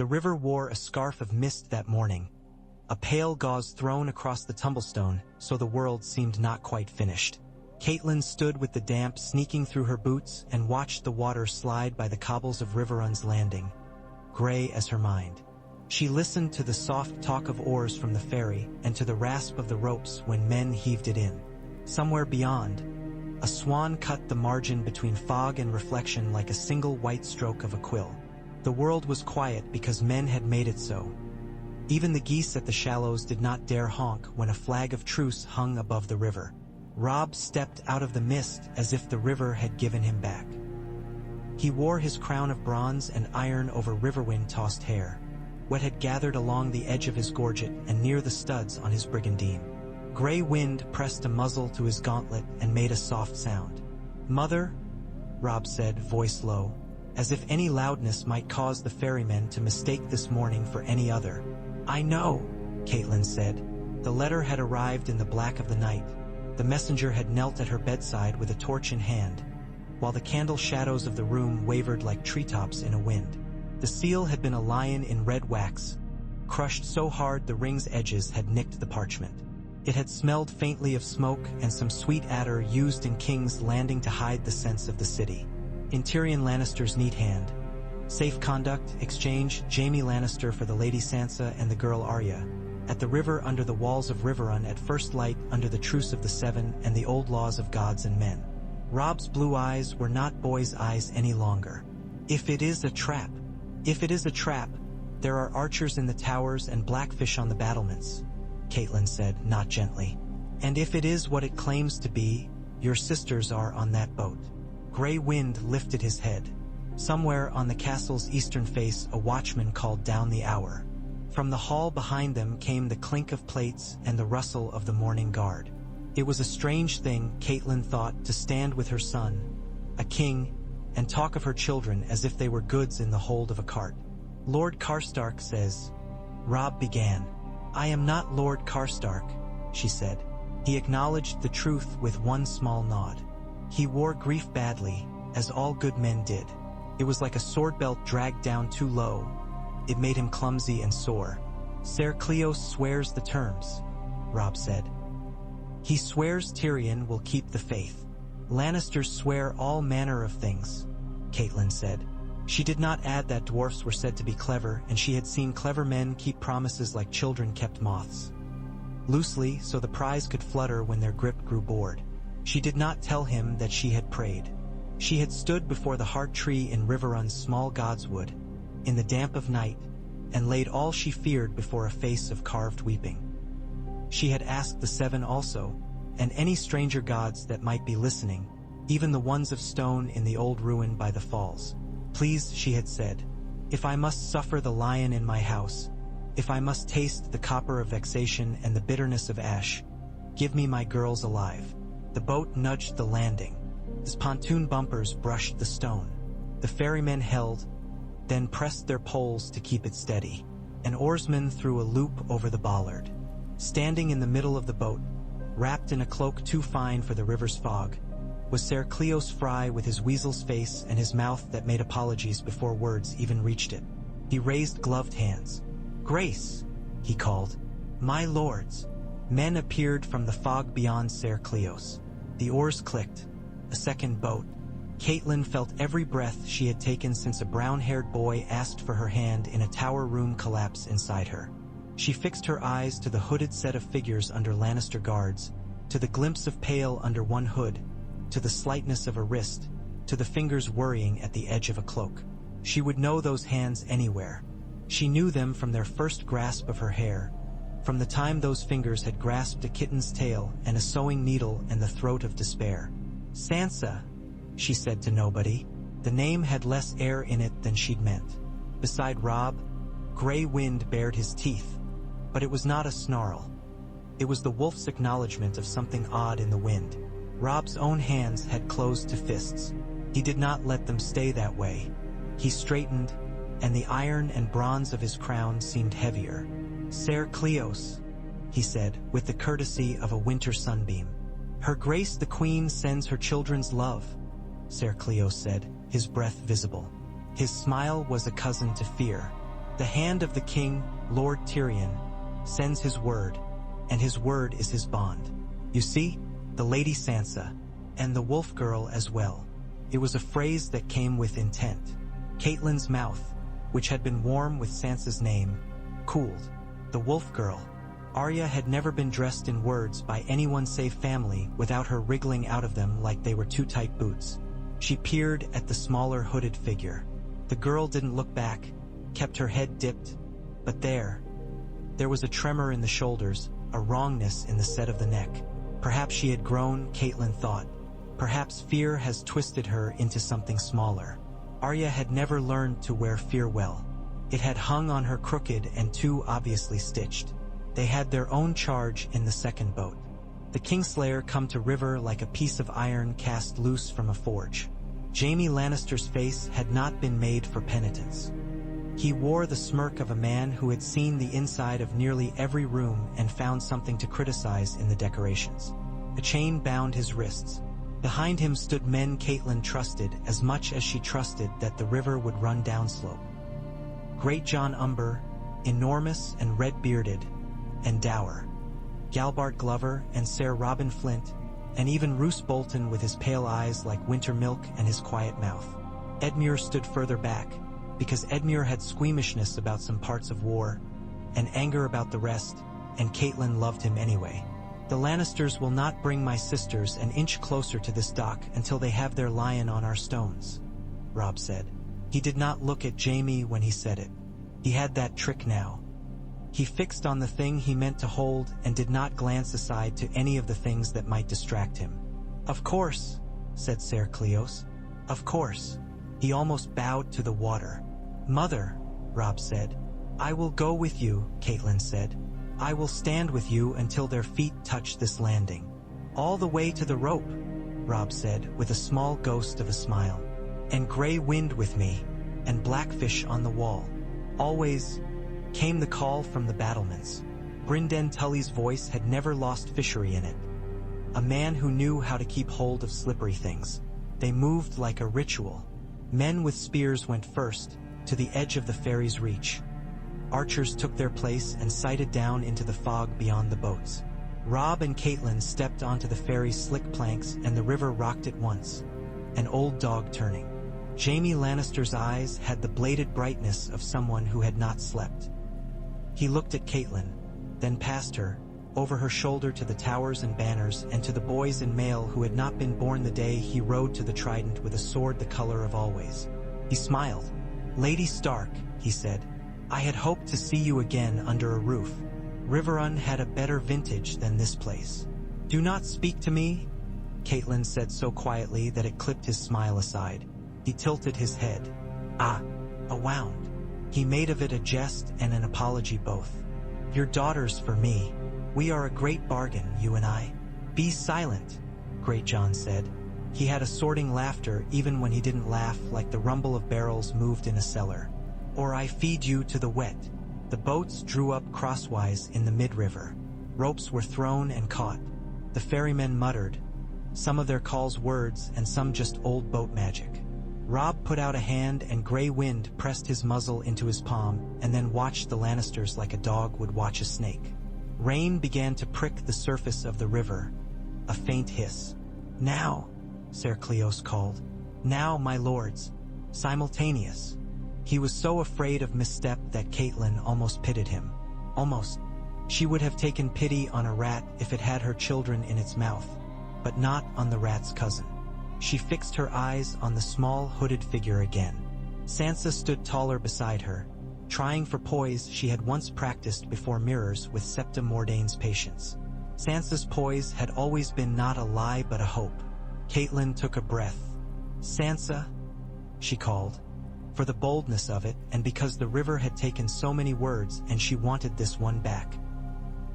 The river wore a scarf of mist that morning, a pale gauze thrown across the tumblestone, so the world seemed not quite finished. Catelyn stood with the damp sneaking through her boots and watched the water slide by the cobbles of Riverrun's landing, gray as her mind. She listened to the soft talk of oars from the ferry and to the rasp of the ropes when men heaved it in. Somewhere beyond, a swan cut the margin between fog and reflection like a single white stroke of a quill. The world was quiet because men had made it so. Even the geese at the shallows did not dare honk when a flag of truce hung above the river. Robb stepped out of the mist as if the river had given him back. He wore his crown of bronze and iron over riverwind-tossed hair. Wet had gathered along the edge of his gorget and near the studs on his brigandine. Gray wind pressed a muzzle to his gauntlet and made a soft sound. "Mother," Robb said, voice low, as if any loudness might cause the ferrymen to mistake this morning for any other. "I know," Catelyn said. The letter had arrived in the black of the night. The messenger had knelt at her bedside with a torch in hand, while the candle shadows of the room wavered like treetops in a wind. The seal had been a lion in red wax, crushed so hard the ring's edges had nicked the parchment. It had smelled faintly of smoke and some sweet attar used in King's Landing to hide the sense of the city. In Tyrion Lannister's neat hand. Safe conduct, exchange, Jaime Lannister for the Lady Sansa and the girl Arya. At the river under the walls of Riverrun at first light under the truce of the Seven and the old laws of gods and men. Robb's blue eyes were not boy's eyes any longer. If it is a trap, there are archers in the towers and blackfish on the battlements, Catelyn said, not gently. And if it is what it claims to be, your sisters are on that boat. Gray wind lifted his head. Somewhere on the castle's eastern face a watchman called down the hour. From the hall behind them came the clink of plates and the rustle of the morning guard. It was a strange thing, Catelyn thought, to stand with her son, a king, and talk of her children as if they were goods in the hold of a cart. "Lord Karstark says," Robb began. "I am not Lord Karstark," she said. He acknowledged the truth with one small nod. He wore grief badly, as all good men did. It was like a sword belt dragged down too low. It made him clumsy and sore. "Ser Cleos swears the terms," Robb said. "He swears Tyrion will keep the faith. Lannisters swear all manner of things," Catelyn said. She did not add that dwarfs were said to be clever, and she had seen clever men keep promises like children kept moths. Loosely, so the prize could flutter when their grip grew bored. She did not tell him that she had prayed. She had stood before the heart tree in Riverrun's small godswood, in the damp of night, and laid all she feared before a face of carved weeping. She had asked the Seven also, and any stranger gods that might be listening, even the ones of stone in the old ruin by the falls. "Please," she had said, "if I must suffer the lion in my house, if I must taste the copper of vexation and the bitterness of ash, give me my girls alive." The boat nudged the landing. Its pontoon bumpers brushed the stone. The ferrymen held, then pressed their poles to keep it steady. An oarsman threw a loop over the bollard. Standing in the middle of the boat, wrapped in a cloak too fine for the river's fog, was Ser Cleos Fry with his weasel's face and his mouth that made apologies before words even reached it. He raised gloved hands. "Grace," he called. "My lords." Men appeared from the fog beyond Ser Cleos. The oars clicked. A second boat. Catelyn felt every breath she had taken since a brown-haired boy asked for her hand in a tower room collapse inside her. She fixed her eyes to the hooded set of figures under Lannister guards, to the glimpse of pale under one hood, to the slightness of a wrist, to the fingers worrying at the edge of a cloak. She would know those hands anywhere. She knew them from their first grasp of her hair, from the time those fingers had grasped a kitten's tail and a sewing needle and the throat of despair. "Sansa," she said to nobody. The name had less air in it than she'd meant. Beside Robb, gray wind bared his teeth, but it was not a snarl. It was the wolf's acknowledgement of something odd in the wind. Robb's own hands had closed to fists. He did not let them stay that way. He straightened, and the iron and bronze of his crown seemed heavier. "Ser Cleos," he said, with the courtesy of a winter sunbeam. "Her Grace the Queen sends her children's love," Ser Cleos said, his breath visible. His smile was a cousin to fear. The hand of the king, Lord Tyrion, sends his word, and his word is his bond. You see, the Lady Sansa, and the wolf girl as well. It was a phrase that came with intent. Catelyn's mouth, which had been warm with Sansa's name, cooled. The wolf girl. Arya had never been dressed in words by anyone save family without her wriggling out of them like they were too tight boots. She peered at the smaller hooded figure. The girl didn't look back, kept her head dipped, but there was a tremor in the shoulders, a wrongness in the set of the neck. Perhaps she had grown, Catelyn thought. Perhaps fear has twisted her into something smaller. Arya had never learned to wear fear well. It had hung on her crooked and too obviously stitched. They had their own charge in the second boat. The Kingslayer come to river like a piece of iron cast loose from a forge. Jaime Lannister's face had not been made for penitence. He wore the smirk of a man who had seen the inside of nearly every room and found something to criticize in the decorations. A chain bound his wrists. Behind him stood men Catelyn trusted as much as she trusted that the river would run downslope. Great John Umber, enormous and red-bearded, and dour. Galbart Glover and Ser Robin Flint, and even Roose Bolton with his pale eyes like winter milk and his quiet mouth. Edmure stood further back, because Edmure had squeamishness about some parts of war, and anger about the rest, and Catelyn loved him anyway. The Lannisters will not bring my sisters an inch closer to this dock until they have their lion on our stones, Robb said. He did not look at Jaime when he said it. He had that trick now. He fixed on the thing he meant to hold and did not glance aside to any of the things that might distract him. Of course, said Ser Cleos. Of course. He almost bowed to the water. Mother, Robb said. I will go with you, Catelyn said. I will stand with you until their feet touch this landing. All the way to the rope, Robb said with a small ghost of a smile. And gray wind with me, and blackfish on the wall. Always, came the call from the battlements. Brynden Tully's voice had never lost fishery in it. A man who knew how to keep hold of slippery things. They moved like a ritual. Men with spears went first, to the edge of the ferry's reach. Archers took their place and sighted down into the fog beyond the boats. Robb and Catelyn stepped onto the ferry's slick planks and the river rocked at once. An old dog turning. Jaime Lannister's eyes had the bladed brightness of someone who had not slept. He looked at Catelyn, then past her, over her shoulder to the towers and banners and to the boys in mail who had not been born the day he rode to the Trident with a sword the color of always. He smiled. Lady Stark, he said, I had hoped to see you again under a roof. Riverrun had a better vintage than this place. Do not speak to me, Catelyn said so quietly that it clipped his smile aside. He tilted his head. Ah, a wound. He made of it a jest and an apology both. Your daughters for me. We are a great bargain, you and I. Be silent, Great John said. He had a sorting laughter even when he didn't laugh, like the rumble of barrels moved in a cellar. Or I feed you to the wet. The boats drew up crosswise in the mid-river. Ropes were thrown and caught. The ferrymen muttered, some of their calls words and some just old boat magic. Robb put out a hand and Grey Wind pressed his muzzle into his palm and then watched the Lannisters like a dog would watch a snake. Rain began to prick the surface of the river. A faint hiss. Now, Ser Cleos called. Now, my lords. Simultaneous. He was so afraid of misstep that Catelyn almost pitied him. Almost. She would have taken pity on a rat if it had her children in its mouth, but not on the rat's cousin. She fixed her eyes on the small hooded figure again. Sansa stood taller beside her, trying for poise she had once practiced before mirrors with Septa Mordane's patience. Sansa's poise had always been not a lie but a hope. Catelyn took a breath. Sansa, she called, for the boldness of it and because the river had taken so many words and she wanted this one back.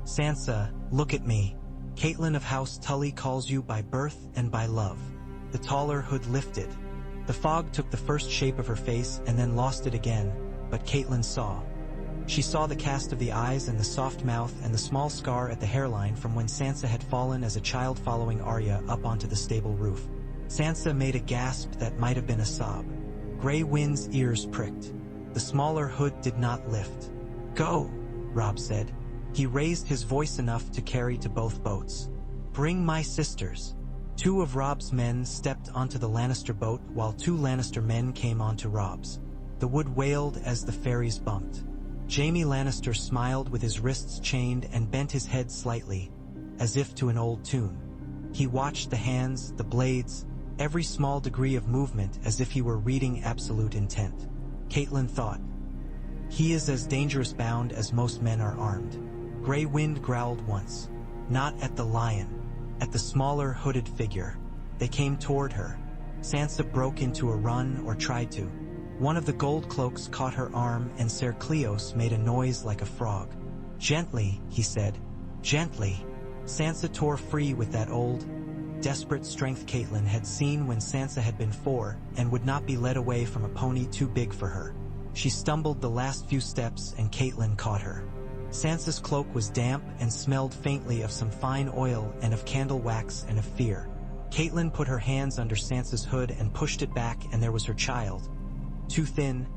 Sansa, look at me. Catelyn of House Tully calls you by birth and by love. The taller hood lifted. The fog took the first shape of her face and then lost it again, but Catelyn saw. She saw the cast of the eyes and the soft mouth and the small scar at the hairline from when Sansa had fallen as a child following Arya up onto the stable roof. Sansa made a gasp that might have been a sob. Grey Wind's ears pricked. The smaller hood did not lift. "Go," Robb said. He raised his voice enough to carry to both boats. "Bring my sisters." Two of Robb's men stepped onto the Lannister boat while two Lannister men came onto Robb's. The wood wailed as the ferries bumped. Jaime Lannister smiled with his wrists chained and bent his head slightly, as if to an old tune. He watched the hands, the blades, every small degree of movement as if he were reading absolute intent. Catelyn thought, "He is as dangerous bound as most men are armed." Grey Wind growled once. Not at the lion, at the smaller hooded figure. They came toward her. Sansa broke into a run or tried to. One of the gold cloaks caught her arm and Ser Cleos made a noise like a frog. "Gently," he said. "Gently." Sansa tore free with that old, desperate strength Catelyn had seen when Sansa had been 4 and would not be led away from a pony too big for her. She stumbled the last few steps and Catelyn caught her. Sansa's cloak was damp and smelled faintly of some fine oil and of candle wax and of fear. Catelyn put her hands under Sansa's hood and pushed it back, and there was her child. Too thin,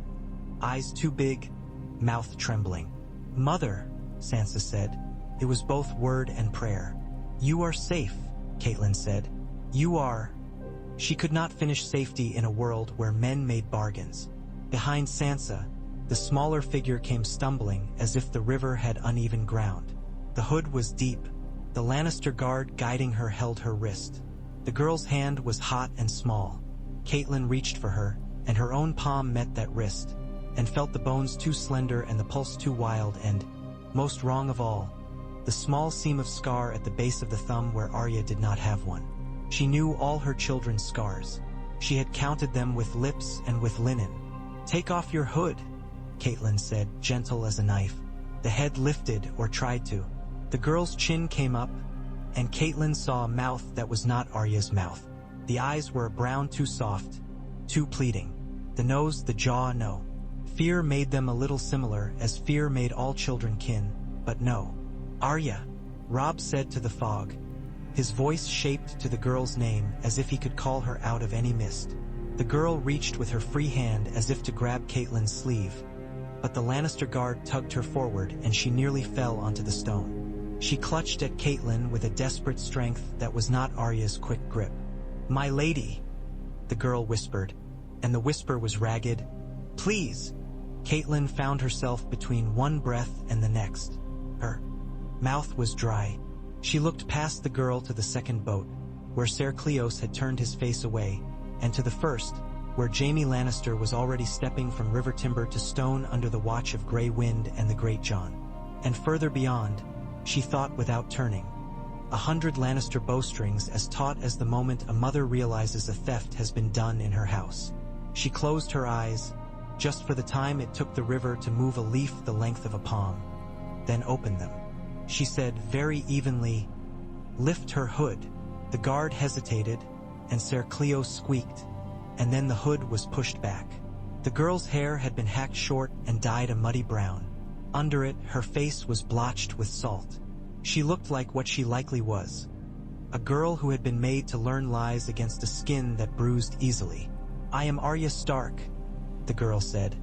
eyes too big, mouth trembling. "Mother," Sansa said. It was both word and prayer. "You are safe," Catelyn said. "You are." She could not finish safety in a world where men made bargains. Behind Sansa, the smaller figure came stumbling as if the river had uneven ground. The hood was deep. The Lannister guard guiding her held her wrist. The girl's hand was hot and small. Catelyn reached for her, and her own palm met that wrist, and felt the bones too slender and the pulse too wild and, most wrong of all, the small seam of scar at the base of the thumb where Arya did not have one. She knew all her children's scars. She had counted them with lips and with linen. "Take off your hood," Catelyn said, gentle as a knife. The head lifted or tried to. The girl's chin came up, and Catelyn saw a mouth that was not Arya's mouth. The eyes were a brown too soft, too pleading. The nose, the jaw, no. Fear made them a little similar, as fear made all children kin, but no. "Arya," Robb said to the fog. His voice shaped to the girl's name as if he could call her out of any mist. The girl reached with her free hand as if to grab Catelyn's sleeve, but the Lannister guard tugged her forward and she nearly fell onto the stone. She clutched at Catelyn with a desperate strength that was not Arya's quick grip. "My lady," the girl whispered, and the whisper was ragged. "Please." Catelyn found herself between one breath and the next. Her mouth was dry. She looked past the girl to the second boat, where Ser Cleos had turned his face away, and to the first, where Jaime Lannister was already stepping from river timber to stone under the watch of Grey Wind and the Great John. And further beyond, she thought without turning. 100 Lannister bowstrings as taut as the moment a mother realizes a theft has been done in her house. She closed her eyes, just for the time it took the river to move a leaf the length of a palm, then opened them. She said very evenly, "Lift her hood." The guard hesitated, and Ser Cleos squeaked, and then the hood was pushed back. The girl's hair had been hacked short and dyed a muddy brown. Under it, her face was blotched with salt. She looked like what she likely was, a girl who had been made to learn lies against a skin that bruised easily. "I am Arya Stark," the girl said,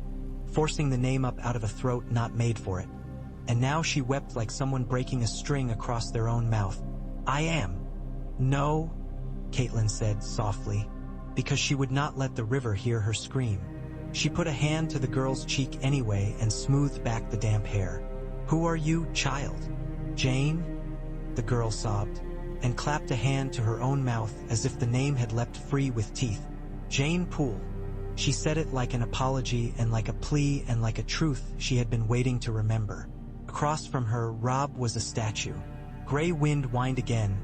forcing the name up out of a throat not made for it. And now she wept like someone breaking a string across their own mouth. "I am." "No," Catelyn said softly, because she would not let the river hear her scream. She put a hand to the girl's cheek anyway and smoothed back the damp hair. "Who are you, child?" "Jane?" the girl sobbed, and clapped a hand to her own mouth as if the name had leapt free with teeth. "Jane Poole." She said it like an apology and like a plea and like a truth she had been waiting to remember. Across from her, Robb was a statue. Grey Wind whined again,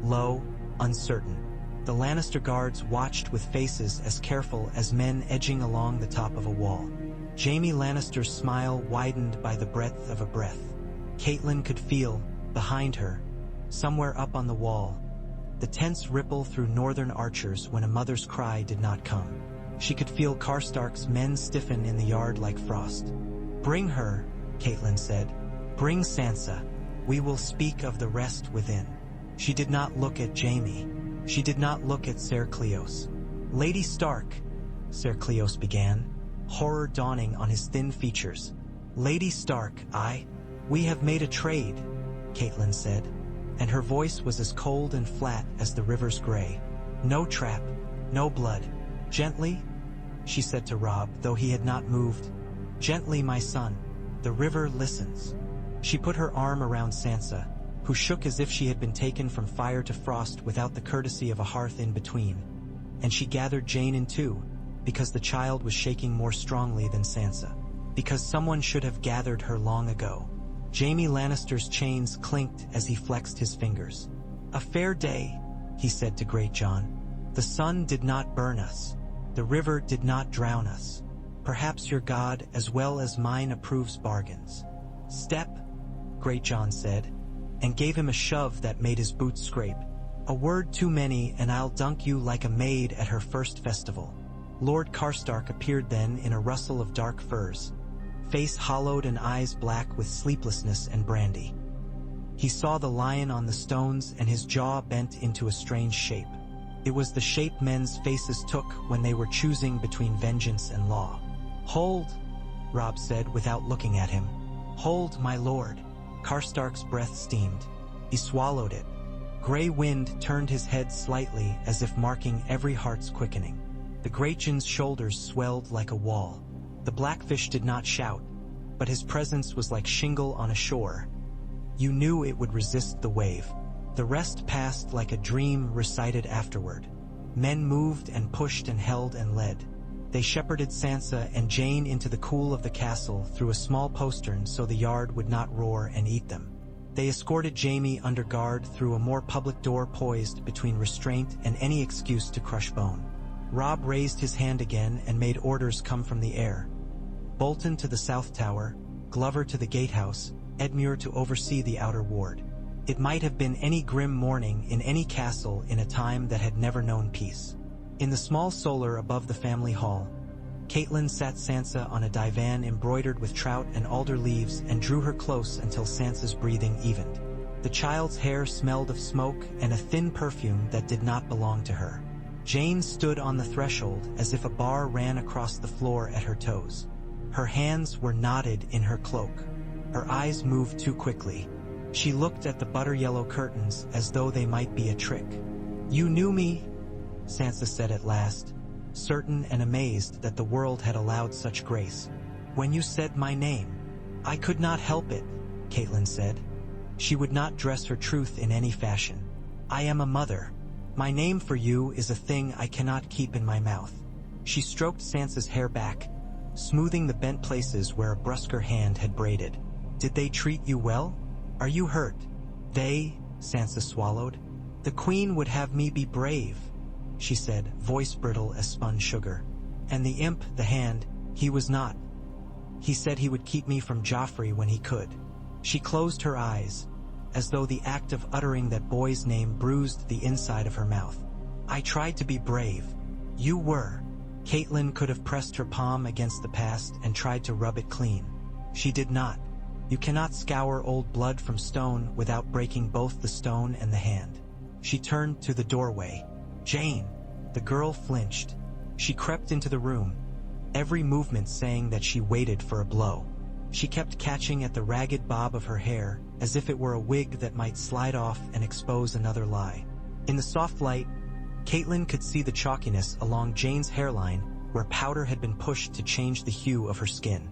low, uncertain. The Lannister guards watched with faces as careful as men edging along the top of a wall. Jaime Lannister's smile widened by the breadth of a breath. Catelyn could feel, behind her, somewhere up on the wall, the tense ripple through northern archers when a mother's cry did not come. She could feel Karstark's men stiffen in the yard like frost. "Bring her," Catelyn said. "Bring Sansa. We will speak of the rest within." She did not look at Jaime. She did not look at Ser Cleos. "Lady Stark," Ser Cleos began. horror dawning on his thin features. "Lady Stark, we have made a trade," Catelyn said, and her voice was as cold and flat as the river's gray. "No trap, no blood. Gently," she said to Robb, though he had not moved. "Gently, my son. The river listens." She put her arm around Sansa, who shook as if she had been taken from fire to frost without the courtesy of a hearth in between. And she gathered Jaime in too, because the child was shaking more strongly than Sansa. Because someone should have gathered her long ago. Jaime Lannister's chains clinked as he flexed his fingers. "A fair day," he said to Great Jon. "The sun did not burn us. The river did not drown us. Perhaps your God as well as mine approves bargains." "Step," Great Jon said, and gave him a shove that made his boots scrape. "A word too many and I'll dunk you like a maid at her first festival." Lord Karstark appeared then in a rustle of dark furs, face hollowed and eyes black with sleeplessness and brandy. He saw the lion on the stones and his jaw bent into a strange shape. It was the shape men's faces took when they were choosing between vengeance and law. "Hold," Robb said without looking at him. "Hold, my lord." Karstark's breath steamed. He swallowed it. Gray wind turned his head slightly as if marking every heart's quickening. The Greatjon's shoulders swelled like a wall. The Blackfish did not shout, but his presence was like shingle on a shore. You knew it would resist the wave. The rest passed like a dream recited afterward. Men moved and pushed and held and led. They shepherded Sansa and Jaime into the cool of the castle through a small postern so the yard would not roar and eat them. They escorted Jaime under guard through a more public door poised between restraint and any excuse to crush bone. Robb raised his hand again and made orders come from the air. Bolton to the South Tower, Glover to the Gatehouse, Edmure to oversee the outer ward. It might have been any grim morning in any castle in a time that had never known peace. In the small solar above the family hall, Catelyn sat Sansa on a divan embroidered with trout and alder leaves and drew her close until Sansa's breathing evened. The child's hair smelled of smoke and a thin perfume that did not belong to her. Jane stood on the threshold as if a bar ran across the floor at her toes. Her hands were knotted in her cloak. Her eyes moved too quickly. She looked at the butter-yellow curtains as though they might be a trick. "You knew me," Sansa said at last, certain and amazed that the world had allowed such grace. "When you said my name." "I could not help it," Catelyn said. She would not dress her truth in any fashion. "I am a mother. My name for you is a thing I cannot keep in my mouth." She stroked Sansa's hair back, smoothing the bent places where a brusquer hand had braided. "Did they treat you well? Are you hurt?" "They," Sansa swallowed. "The Queen would have me be brave," she said, voice brittle as spun sugar. "And the imp, the hand, he was not. He said he would keep me from Joffrey when he could." She closed her eyes, as though the act of uttering that boy's name bruised the inside of her mouth. "I tried to be brave. You were." Catelyn could have pressed her palm against the past and tried to rub it clean. She did not. You cannot scour old blood from stone without breaking both the stone and the hand. She turned to the doorway. "Jane!" The girl flinched. She crept into the room, every movement saying that she waited for a blow. She kept catching at the ragged bob of her hair, as if it were a wig that might slide off and expose another lie. In the soft light, Catelyn could see the chalkiness along Jane's hairline where powder had been pushed to change the hue of her skin.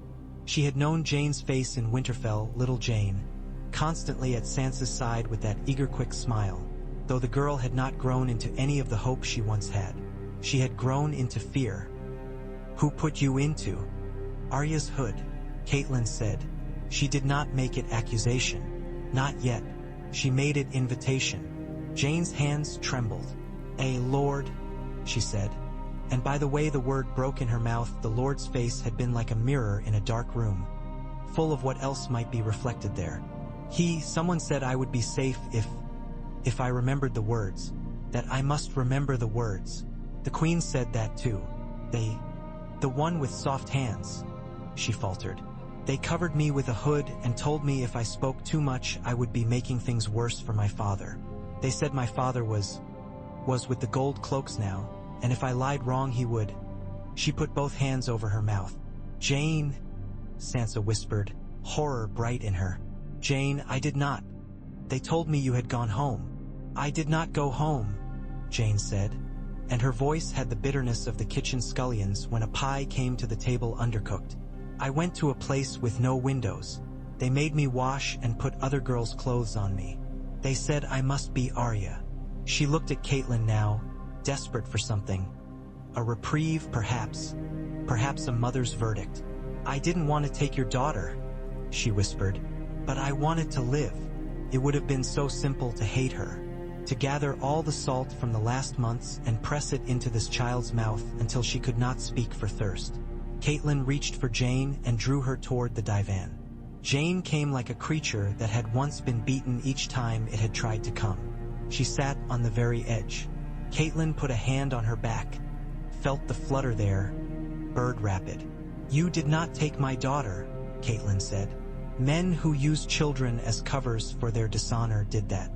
She had known Jane's face in Winterfell, little Jane, constantly at Sansa's side with that eager quick smile, though the girl had not grown into any of the hope she once had. She had grown into fear. "Who put you into Arya's hood?" Catelyn said. She did not make it accusation. Not yet. She made it invitation. Jane's hands trembled. "A lord," she said. And by the way the word broke in her mouth, the Lord's face had been like a mirror in a dark room, full of what else might be reflected there. Someone said I would be safe if I remembered the words, that I must remember the words. The Queen said that too. The one with soft hands," she faltered. "They covered me with a hood and told me if I spoke too much I would be making things worse for my father. They said my father was with the gold cloaks now, and if I lied wrong he would." She put both hands over her mouth. Jane, Sansa whispered, horror bright in her. Jane, I did not. They told me you had gone home. I did not go home, Jane said, and her voice had the bitterness of the kitchen scullions when a pie came to the table undercooked. I went to a place with no windows. They made me wash and put other girls' clothes on me. They said I must be Arya. She looked at Catelyn now, desperate for something. A reprieve, perhaps. Perhaps a mother's verdict. I didn't want to take your daughter, she whispered, but I wanted to live. It would have been so simple to hate her, to gather all the salt from the last months and press it into this child's mouth until she could not speak for thirst. Catelyn reached for Jane and drew her toward the divan. Jane came like a creature that had once been beaten each time it had tried to come. She sat on the very edge. Catelyn put a hand on her back, felt the flutter there, bird rapid. You did not take my daughter, Catelyn said. Men who use children as covers for their dishonor did that.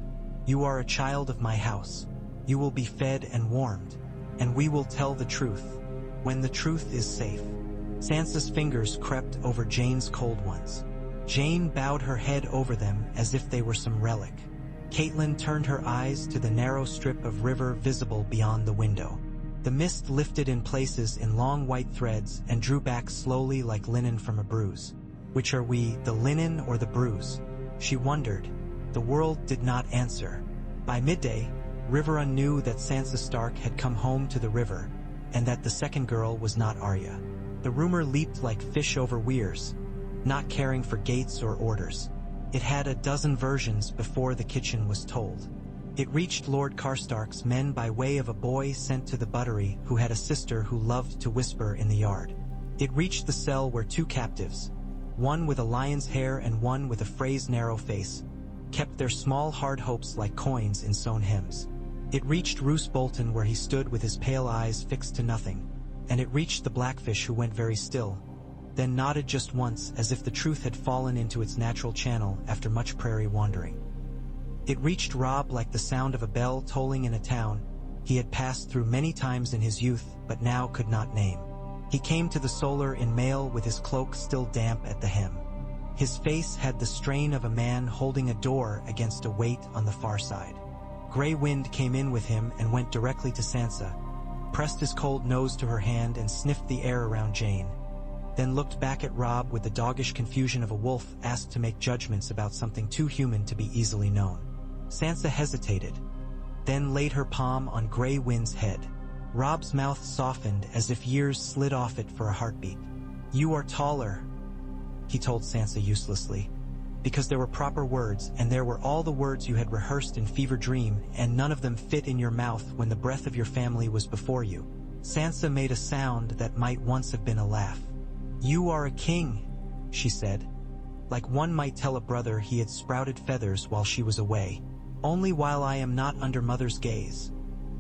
You are a child of my house. You will be fed and warmed, and we will tell the truth, when the truth is safe. Sansa's fingers crept over Jane's cold ones. Jane bowed her head over them as if they were some relic. Catelyn turned her eyes to the narrow strip of river visible beyond the window. The mist lifted in places in long white threads and drew back slowly like linen from a bruise. Which are we, the linen or the bruise? She wondered. The world did not answer. By midday, Riverrun knew that Sansa Stark had come home to the river, and that the second girl was not Arya. The rumor leaped like fish over weirs, not caring for gates or orders. It had a dozen versions before the kitchen was told. It reached Lord Karstark's men by way of a boy sent to the buttery who had a sister who loved to whisper in the yard. It reached the cell where two captives, one with a lion's hair and one with a phrased narrow face, kept their small hard hopes like coins in sewn hymns. It reached Roose Bolton where he stood with his pale eyes fixed to nothing, and it reached the Blackfish who went very still, then nodded just once as if the truth had fallen into its natural channel after much prairie wandering. It reached Robb like the sound of a bell tolling in a town he had passed through many times in his youth but now could not name. He came to the solar in mail with his cloak still damp at the hem. His face had the strain of a man holding a door against a weight on the far side. Grey Wind came in with him and went directly to Sansa, pressed his cold nose to her hand and sniffed the air around Jane, then looked back at Robb with the doggish confusion of a wolf asked to make judgments about something too human to be easily known. Sansa hesitated, then laid her palm on Grey Wind's head. Robb's mouth softened as if years slid off it for a heartbeat. You are taller, he told Sansa uselessly, because there were proper words, and there were all the words you had rehearsed in fever dream, and none of them fit in your mouth when the breath of your family was before you. Sansa made a sound that might once have been a laugh. You are a king, she said, like one might tell a brother he had sprouted feathers while she was away. Only while I am not under mother's gaze,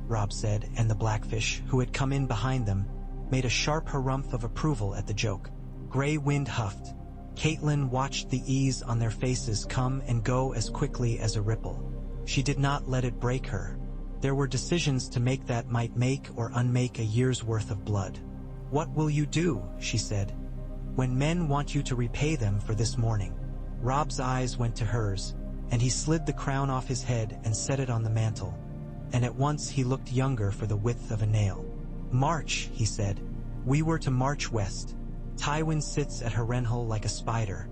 Robb said, and the Blackfish, who had come in behind them, made a sharp harumph of approval at the joke. Grey Wind huffed. Catelyn watched the ease on their faces come and go as quickly as a ripple. She did not let it break her. There were decisions to make that might make or unmake a year's worth of blood. What will you do, she said, when men want you to repay them for this morning? Robb's eyes went to hers, and he slid the crown off his head and set it on the mantle, and at once he looked younger for the width of a nail. March, he said. We were to march west. Tywin sits at Harrenhal like a spider.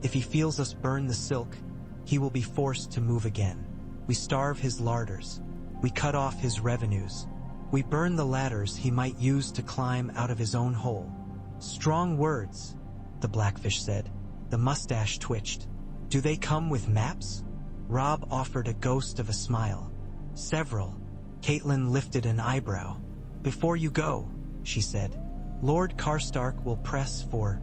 If he feels us burn the silk, he will be forced to move again. We starve his larders. We cut off his revenues. We burn the ladders he might use to climb out of his own hole. Strong words, the Blackfish said. The mustache twitched. Do they come with maps? Robb offered a ghost of a smile. Several. Catelyn lifted an eyebrow. Before you go, she said, Lord Karstark will press for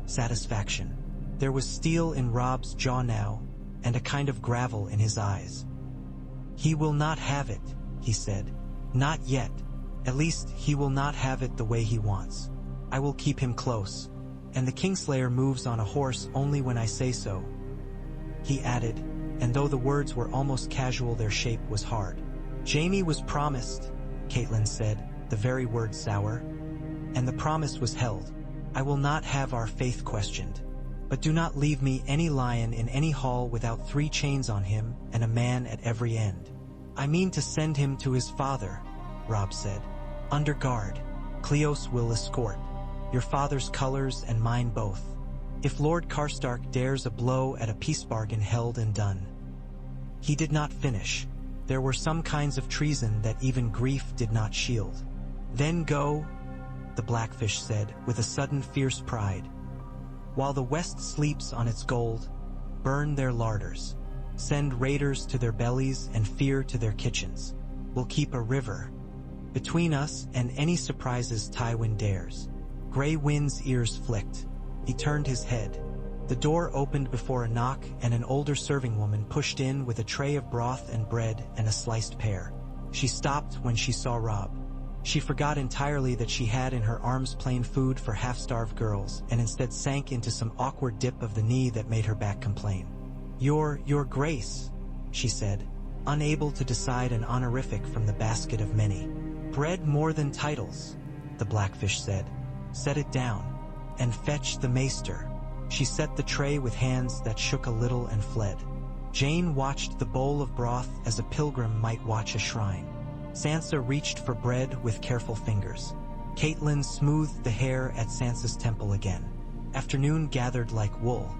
satisfaction. There was steel in Robb's jaw now, and a kind of gravel in his eyes. He will not have it, he said. Not yet. At least he will not have it the way he wants. I will keep him close, and the Kingslayer moves on a horse only when I say so, he added, and though the words were almost casual, their shape was hard. Jaime was promised, Catelyn said, the very word sour, and the promise was held. I will not have our faith questioned. But do not leave me any lion in any hall without 3 chains on him and a man at every end. I mean to send him to his father, Robb said. Under guard. Cleos will escort. Your father's colors and mine both. If Lord Karstark dares a blow at a peace bargain held and done. He did not finish. There were some kinds of treason that even grief did not shield. Then go, the Blackfish said, with a sudden fierce pride. While the West sleeps on its gold, burn their larders. Send raiders to their bellies and fear to their kitchens. We'll keep a river between us and any surprises Tywin dares. Grey Wind's ears flicked. He turned his head. The door opened before a knock, and an older serving woman pushed in with a tray of broth and bread and a sliced pear. She stopped when she saw Robb. She forgot entirely that she had in her arms plain food for half-starved girls, and instead sank into some awkward dip of the knee that made her back complain. Your Grace, she said, unable to decide an honorific from the basket of many. Bread more than titles, the Blackfish said. Set it down, and fetch the maester. She set the tray with hands that shook a little and fled. Jane watched the bowl of broth as a pilgrim might watch a shrine. Sansa reached for bread with careful fingers. Catelyn smoothed the hair at Sansa's temple again. Afternoon gathered like wool.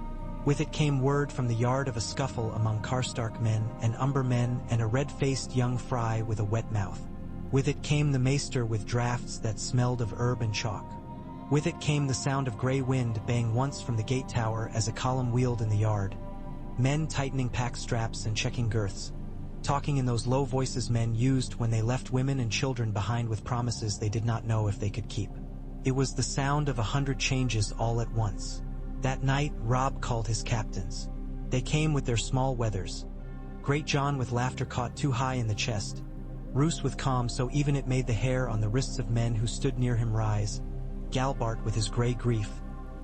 With it came word from the yard of a scuffle among Karstark men and Umber men and a red-faced young fry with a wet mouth. With it came the maester with draughts that smelled of herb and chalk. With it came the sound of Grey Wind baying once from the gate tower as a column wheeled in the yard. Men tightening pack straps and checking girths. Talking in those low voices men used when they left women and children behind with promises they did not know if they could keep. It was the sound of 100 changes all at once. That night, Robb called his captains. They came with their small weathers. Great John with laughter caught too high in the chest. Roose with calm so even it made the hair on the wrists of men who stood near him rise. Galbart with his grey grief.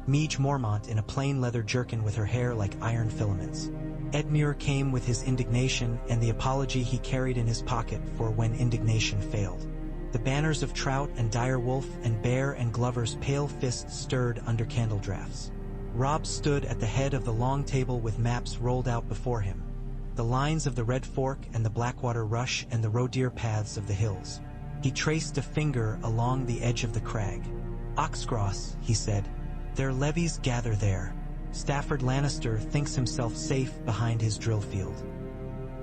Meege Mormont in a plain leather jerkin with her hair like iron filaments. Edmure came with his indignation and the apology he carried in his pocket for when indignation failed. The banners of Trout and Direwolf and Bear and Glover's pale fists stirred under candle draughts. Robb stood at the head of the long table with maps rolled out before him. The lines of the Red Fork and the Blackwater Rush and the Roedeer paths of the hills. He traced a finger along the edge of the crag. Oxcross, he said. Their levies gather there. Stafford Lannister thinks himself safe behind his drill field.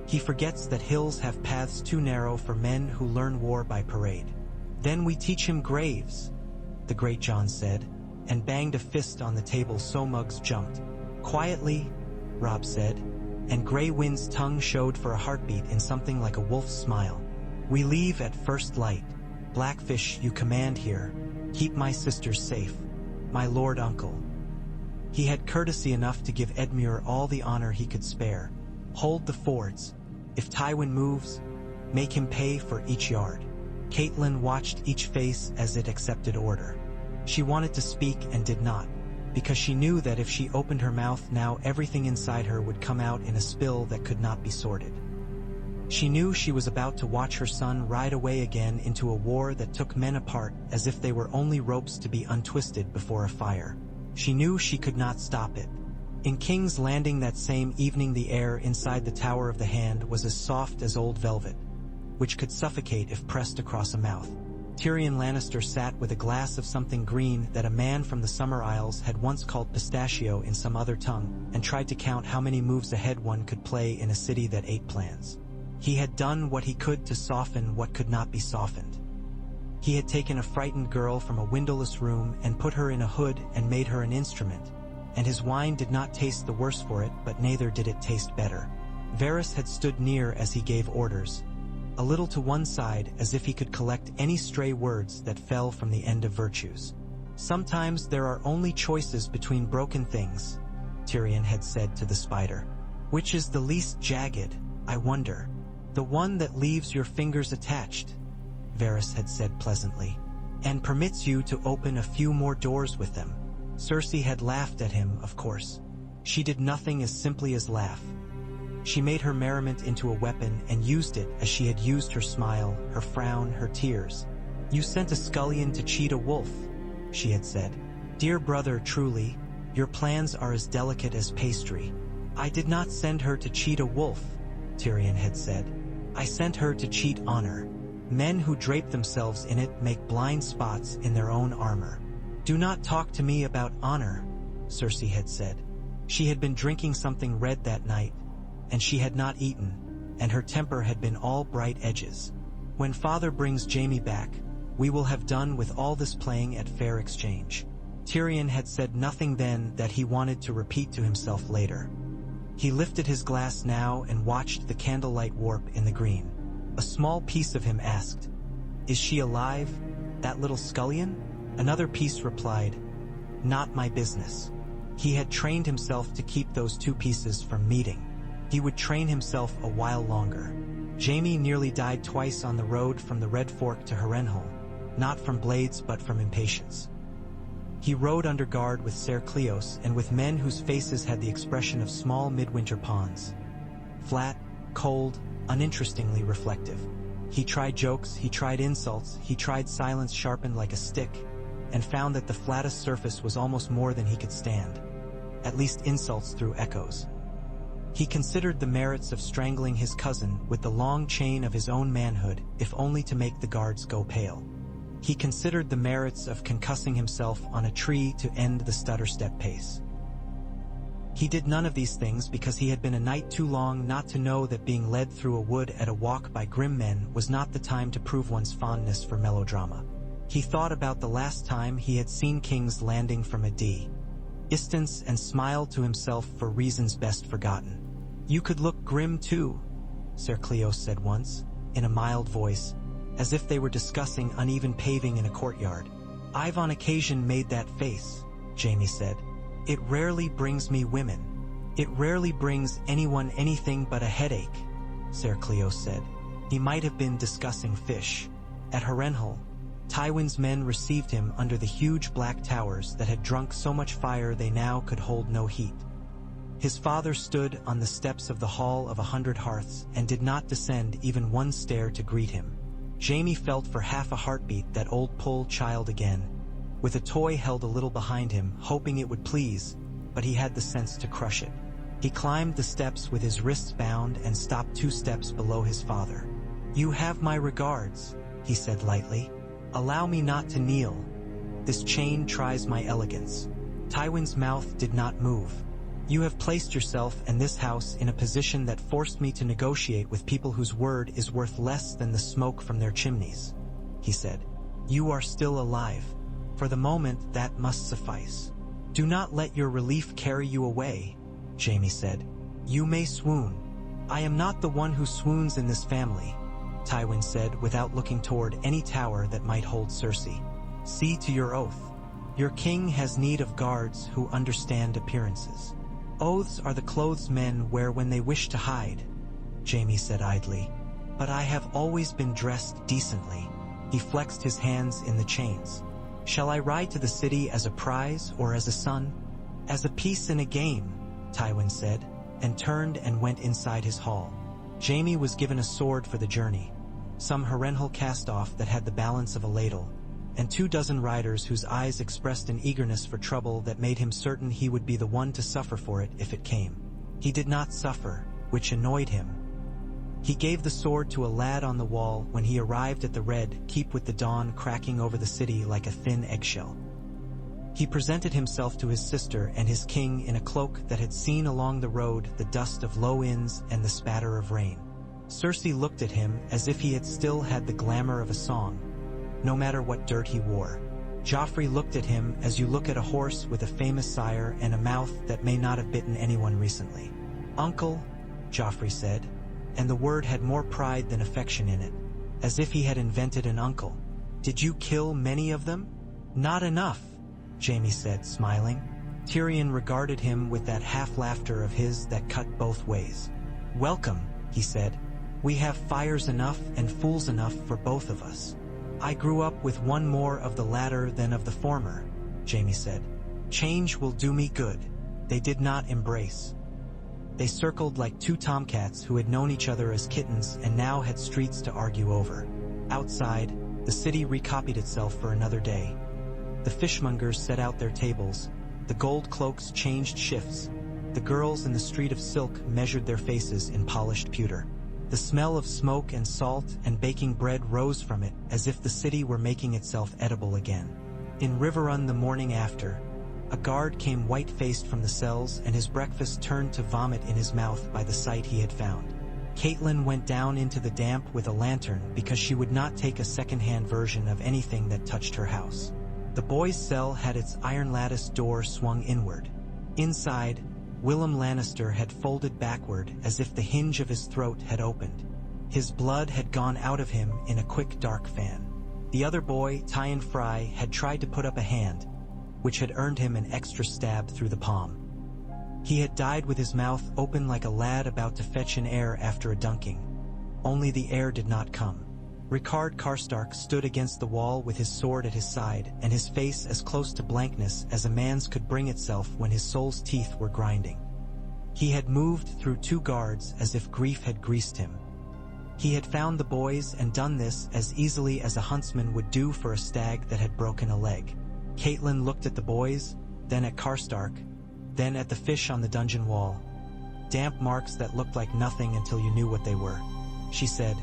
He forgets that hills have paths too narrow for men who learn war by parade. Then we teach him graves, the Great John said, and banged a fist on the table so Muggs jumped. Quietly, Robb said, and Grey Wind's tongue showed for a heartbeat in something like a wolf's smile. We leave at first light. Blackfish, you command here. Keep my sisters safe. My lord uncle. He had courtesy enough to give Edmure all the honor he could spare. Hold the fords. If Tywin moves, make him pay for each yard. Catelyn watched each face as it accepted order. She wanted to speak and did not, because she knew that if she opened her mouth now everything inside her would come out in a spill that could not be sorted. She knew she was about to watch her son ride away again into a war that took men apart as if they were only ropes to be untwisted before a fire. She knew she could not stop it. In King's Landing that same evening the air inside the Tower of the Hand was as soft as old velvet, which could suffocate if pressed across a mouth. Tyrion Lannister sat with a glass of something green that a man from the Summer Isles had once called pistachio in some other tongue, and tried to count how many moves ahead one could play in a city that ate plans. He had done what he could to soften what could not be softened. He had taken a frightened girl from a windowless room and put her in a hood and made her an instrument, and his wine did not taste the worse for it, but neither did it taste better. Varys had stood near as he gave orders, a little to one side as if he could collect any stray words that fell from the end of virtues. Sometimes there are only choices between broken things, Tyrion had said to the spider. Which is the least jagged, I wonder? The one that leaves your fingers attached, Varys had said pleasantly, and permits you to open a few more doors with them. Cersei had laughed at him, of course. She did nothing as simply as laugh. She made her merriment into a weapon and used it as she had used her smile, her frown, her tears. You sent a scullion to cheat a wolf, she had said. Dear brother, truly, your plans are as delicate as pastry. I did not send her to cheat a wolf, Tyrion had said. I sent her to cheat honor. Men who drape themselves in it make blind spots in their own armor. Do not talk to me about honor, Cersei had said. She had been drinking something red that night, and she had not eaten, and her temper had been all bright edges. When father brings Jaime back, we will have done with all this playing at fair exchange. Tyrion had said nothing then that he wanted to repeat to himself later. He lifted his glass now and watched the candlelight warp in the green. A small piece of him asked, "Is she alive, that little scullion?" Another piece replied, "Not my business." He had trained himself to keep those two pieces from meeting. He would train himself a while longer. Jaime nearly died twice on the road from the Red Fork to Harrenhal, not from blades but from impatience. He rode under guard with Ser Cleos and with men whose faces had the expression of small midwinter ponds. Flat, cold, uninterestingly reflective. He tried jokes, he tried insults, he tried silence sharpened like a stick, and found that the flattest surface was almost more than he could stand. At least insults through echoes. He considered the merits of strangling his cousin with the long chain of his own manhood, if only to make the guards go pale. He considered the merits of concussing himself on a tree to end the stutter-step pace. He did none of these things because he had been a knight too long not to know that being led through a wood at a walk by grim men was not the time to prove one's fondness for melodrama. He thought about the last time he had seen King's Landing from a distance and smiled to himself for reasons best forgotten. "You could look grim too," Ser Cleos said once, in a mild voice, as if they were discussing uneven paving in a courtyard. "I've on occasion made that face," Jaime said. "It rarely brings me women. It rarely brings anyone anything but a headache," Ser Cleos said. He might have been discussing fish. At Harrenhal, Tywin's men received him under the huge black towers that had drunk so much fire they now could hold no heat. His father stood on the steps of the Hall of 100 Hearths and did not descend even one stair to greet him. Jaime felt for half a heartbeat that old pull child again, with a toy held a little behind him, hoping it would please, but he had the sense to crush it. He climbed the steps with his wrists bound and stopped 2 steps below his father. "You have my regards," he said lightly. "Allow me not to kneel. This chain tries my elegance." Tywin's mouth did not move. "You have placed yourself and this house in a position that forced me to negotiate with people whose word is worth less than the smoke from their chimneys," he said. "You are still alive. For the moment, that must suffice. Do not let your relief carry you away," Jaime said. "You may swoon." "I am not the one who swoons in this family," Tywin said without looking toward any tower that might hold Cersei. "See to your oath. Your king has need of guards who understand appearances." "Oaths are the clothes men wear when they wish to hide," Jaime said idly. "But I have always been dressed decently." He flexed his hands in the chains. "Shall I ride to the city as a prize or as a son?" "As a piece in a game," Tywin said, and turned and went inside his hall. Jaime was given a sword for the journey, some Harrenhal cast-off that had the balance of a ladle, and 24 riders whose eyes expressed an eagerness for trouble that made him certain he would be the one to suffer for it if it came. He did not suffer, which annoyed him. He gave the sword to a lad on the wall when he arrived at the Red Keep with the dawn cracking over the city like a thin eggshell. He presented himself to his sister and his king in a cloak that had seen along the road the dust of low inns and the spatter of rain. Cersei looked at him as if he had still had the glamour of a song, no matter what dirt he wore. Joffrey looked at him as you look at a horse with a famous sire and a mouth that may not have bitten anyone recently. "Uncle," Joffrey said, and the word had more pride than affection in it, as if he had invented an uncle. "Did you kill many of them?" "Not enough," Jaime said, smiling. Tyrion regarded him with that half-laughter of his that cut both ways. "Welcome," he said. "We have fires enough and fools enough for both of us." "I grew up with one more of the latter than of the former," Jaime said. "Change will do me good." They did not embrace. They circled like 2 tomcats who had known each other as kittens and now had streets to argue over. Outside, the city recopied itself for another day. The fishmongers set out their tables, the gold cloaks changed shifts, the girls in the street of silk measured their faces in polished pewter. The smell of smoke and salt and baking bread rose from it as if the city were making itself edible again. In Riverrun the morning after, a guard came white-faced from the cells and his breakfast turned to vomit in his mouth by the sight he had found. Caitlin went down into the damp with a lantern because she would not take a second-hand version of anything that touched her house. The boys' cell had its iron lattice door swung inward. Inside, Willem Lannister had folded backward as if the hinge of his throat had opened. His blood had gone out of him in a quick dark fan. The other boy, Tywin Fry, had tried to put up a hand, which had earned him an extra stab through the palm. He had died with his mouth open like a lad about to fetch an air after a dunking. Only the air did not come. Rickard Karstark stood against the wall with his sword at his side and his face as close to blankness as a man's could bring itself when his soul's teeth were grinding. He had moved through 2 guards as if grief had greased him. He had found the boys and done this as easily as a huntsman would do for a stag that had broken a leg. Caitlin looked at the boys, then at Karstark, then at the fish on the dungeon wall. Damp marks that looked like nothing until you knew what they were. She said,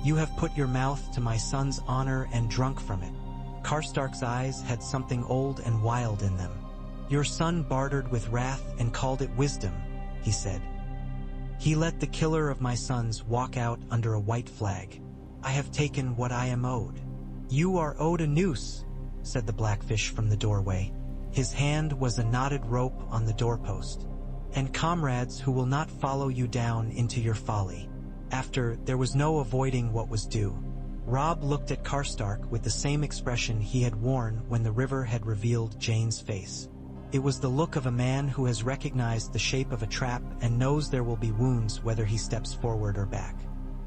"You have put your mouth to my son's honor and drunk from it." Karstark's eyes had something old and wild in them. "Your son bartered with wrath and called it wisdom," he said. "He let the killer of my sons walk out under a white flag. I have taken what I am owed." "You are owed a noose," said the blackfish from the doorway. His hand was a knotted rope on the doorpost. "And comrades who will not follow you down into your folly." After, there was no avoiding what was due. Robb looked at Karstark with the same expression he had worn when the river had revealed Jane's face. It was the look of a man who has recognized the shape of a trap and knows there will be wounds whether he steps forward or back.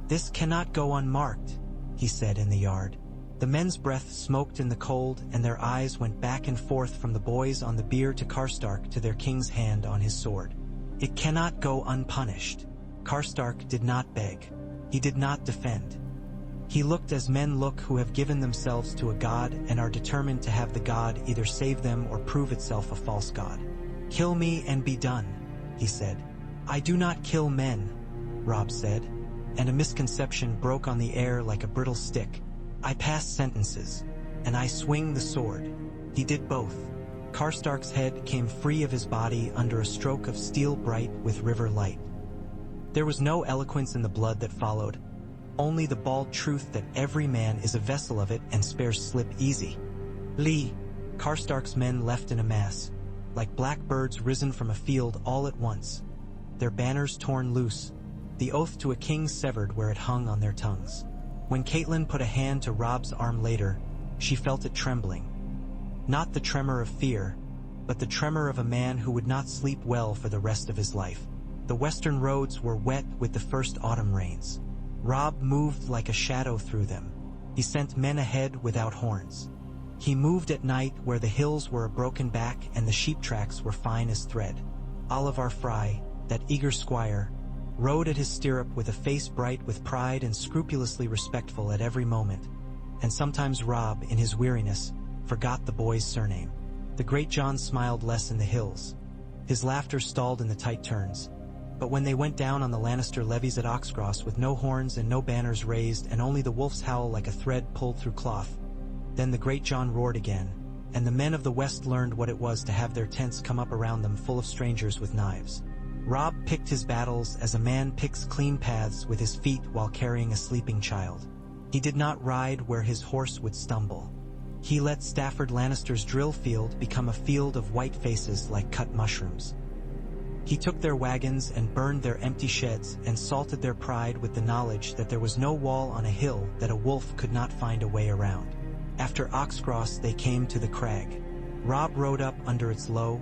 "This cannot go unmarked," he said in the yard. The men's breath smoked in the cold and their eyes went back and forth from the boys on the bier to Karstark to their king's hand on his sword. "It cannot go unpunished." Karstark did not beg. He did not defend. He looked as men look who have given themselves to a god and are determined to have the god either save them or prove itself a false god. "Kill me and be done," he said. "I do not kill men," Robb said, and a misconception broke on the air like a brittle stick. "I pass sentences, and I swing the sword." He did both. Karstark's head came free of his body under a stroke of steel bright with river light. There was no eloquence in the blood that followed, only the bald truth that every man is a vessel of it and spares slip easy. "Lee!" Karstark's men left in a mass, like black birds risen from a field all at once, their banners torn loose, the oath to a king severed where it hung on their tongues. When Caitlin put a hand to Robb's arm later, she felt it trembling. Not the tremor of fear, but the tremor of a man who would not sleep well for the rest of his life. The western roads were wet with the first autumn rains. Robb moved like a shadow through them. He sent men ahead without horns. He moved at night where the hills were a broken back and the sheep tracks were fine as thread. Oliver Fry, that eager squire, rode at his stirrup with a face bright with pride and scrupulously respectful at every moment, and sometimes Robb, in his weariness, forgot the boy's surname. The great John smiled less in the hills. His laughter stalled in the tight turns. But when they went down on the Lannister levies at Oxcross with no horns and no banners raised and only the wolf's howl like a thread pulled through cloth, then the great John roared again, and the men of the West learned what it was to have their tents come up around them full of strangers with knives. Robb picked his battles as a man picks clean paths with his feet while carrying a sleeping child. He did not ride where his horse would stumble. He let Stafford Lannister's drill field become a field of white faces like cut mushrooms. He took their wagons and burned their empty sheds and salted their pride with the knowledge that there was no wall on a hill that a wolf could not find a way around. After Oxcross they came to the crag. Robb rode up under its low,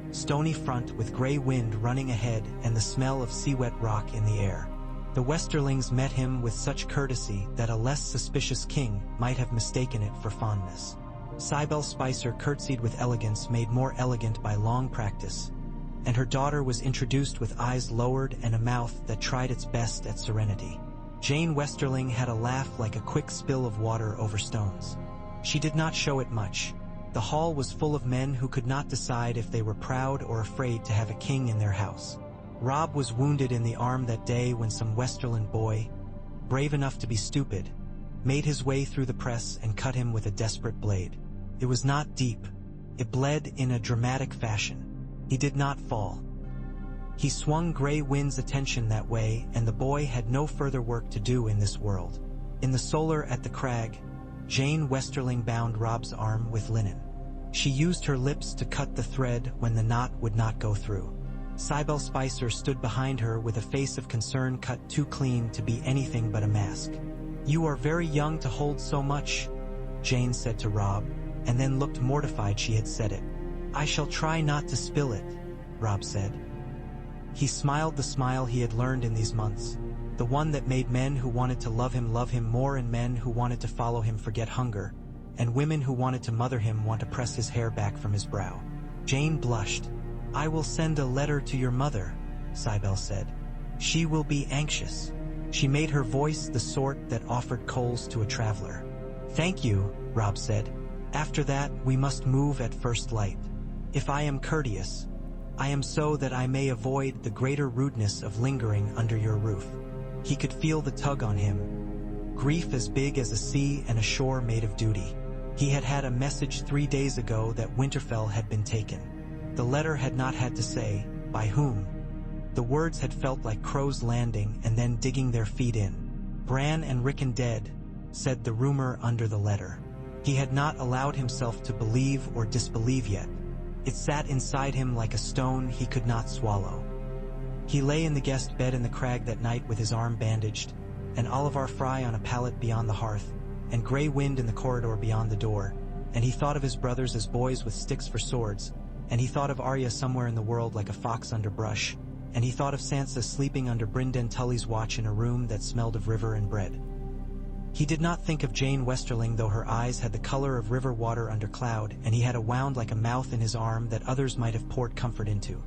stony front with gray wind running ahead and the smell of sea-wet rock in the air. The Westerlings met him with such courtesy that a less suspicious king might have mistaken it for fondness. Cybele Spicer curtsied with elegance made more elegant by long practice, and her daughter was introduced with eyes lowered and a mouth that tried its best at serenity. Jane Westerling had a laugh like a quick spill of water over stones. She did not show it much, The hall was full of men who could not decide if they were proud or afraid to have a king in their house. Robb was wounded in the arm that day when some Westerland boy, brave enough to be stupid, made his way through the press and cut him with a desperate blade. It was not deep. It bled in a dramatic fashion. He did not fall. He swung Grey Wind's attention that way, and the boy had no further work to do in this world. In the solar at the crag, Jane Westerling bound Robb's arm with linen. She used her lips to cut the thread when the knot would not go through. Cybele Spicer stood behind her with a face of concern cut too clean to be anything but a mask. "You are very young to hold so much," Jane said to Robb, and then looked mortified she had said it. "I shall try not to spill it," Robb said. He smiled the smile he had learned in these months, the one that made men who wanted to love him more, and men who wanted to follow him forget hunger, and women who wanted to mother him want to press his hair back from his brow. Jane blushed. "I will send a letter to your mother," Cybele said. "She will be anxious." She made her voice the sort that offered coals to a traveler. "Thank you," Robb said. "After that, we must move at first light. If I am courteous, I am so that I may avoid the greater rudeness of lingering under your roof." He could feel the tug on him. Grief as big as a sea and a shore made of duty. He had had a message 3 days ago that Winterfell had been taken. The letter had not had to say, by whom. The words had felt like crows landing and then digging their feet in. "Bran and Rickon dead," said the rumor under the letter. He had not allowed himself to believe or disbelieve yet. It sat inside him like a stone he could not swallow. He lay in the guest bed in the crag that night with his arm bandaged, and Oliver Fry on a pallet beyond the hearth, and Grey Wind in the corridor beyond the door, and he thought of his brothers as boys with sticks for swords, and he thought of Arya somewhere in the world like a fox under brush, and he thought of Sansa sleeping under Brynden Tully's watch in a room that smelled of river and bread. He did not think of Jane Westerling, though her eyes had the color of river water under cloud, and he had a wound like a mouth in his arm that others might have poured comfort into.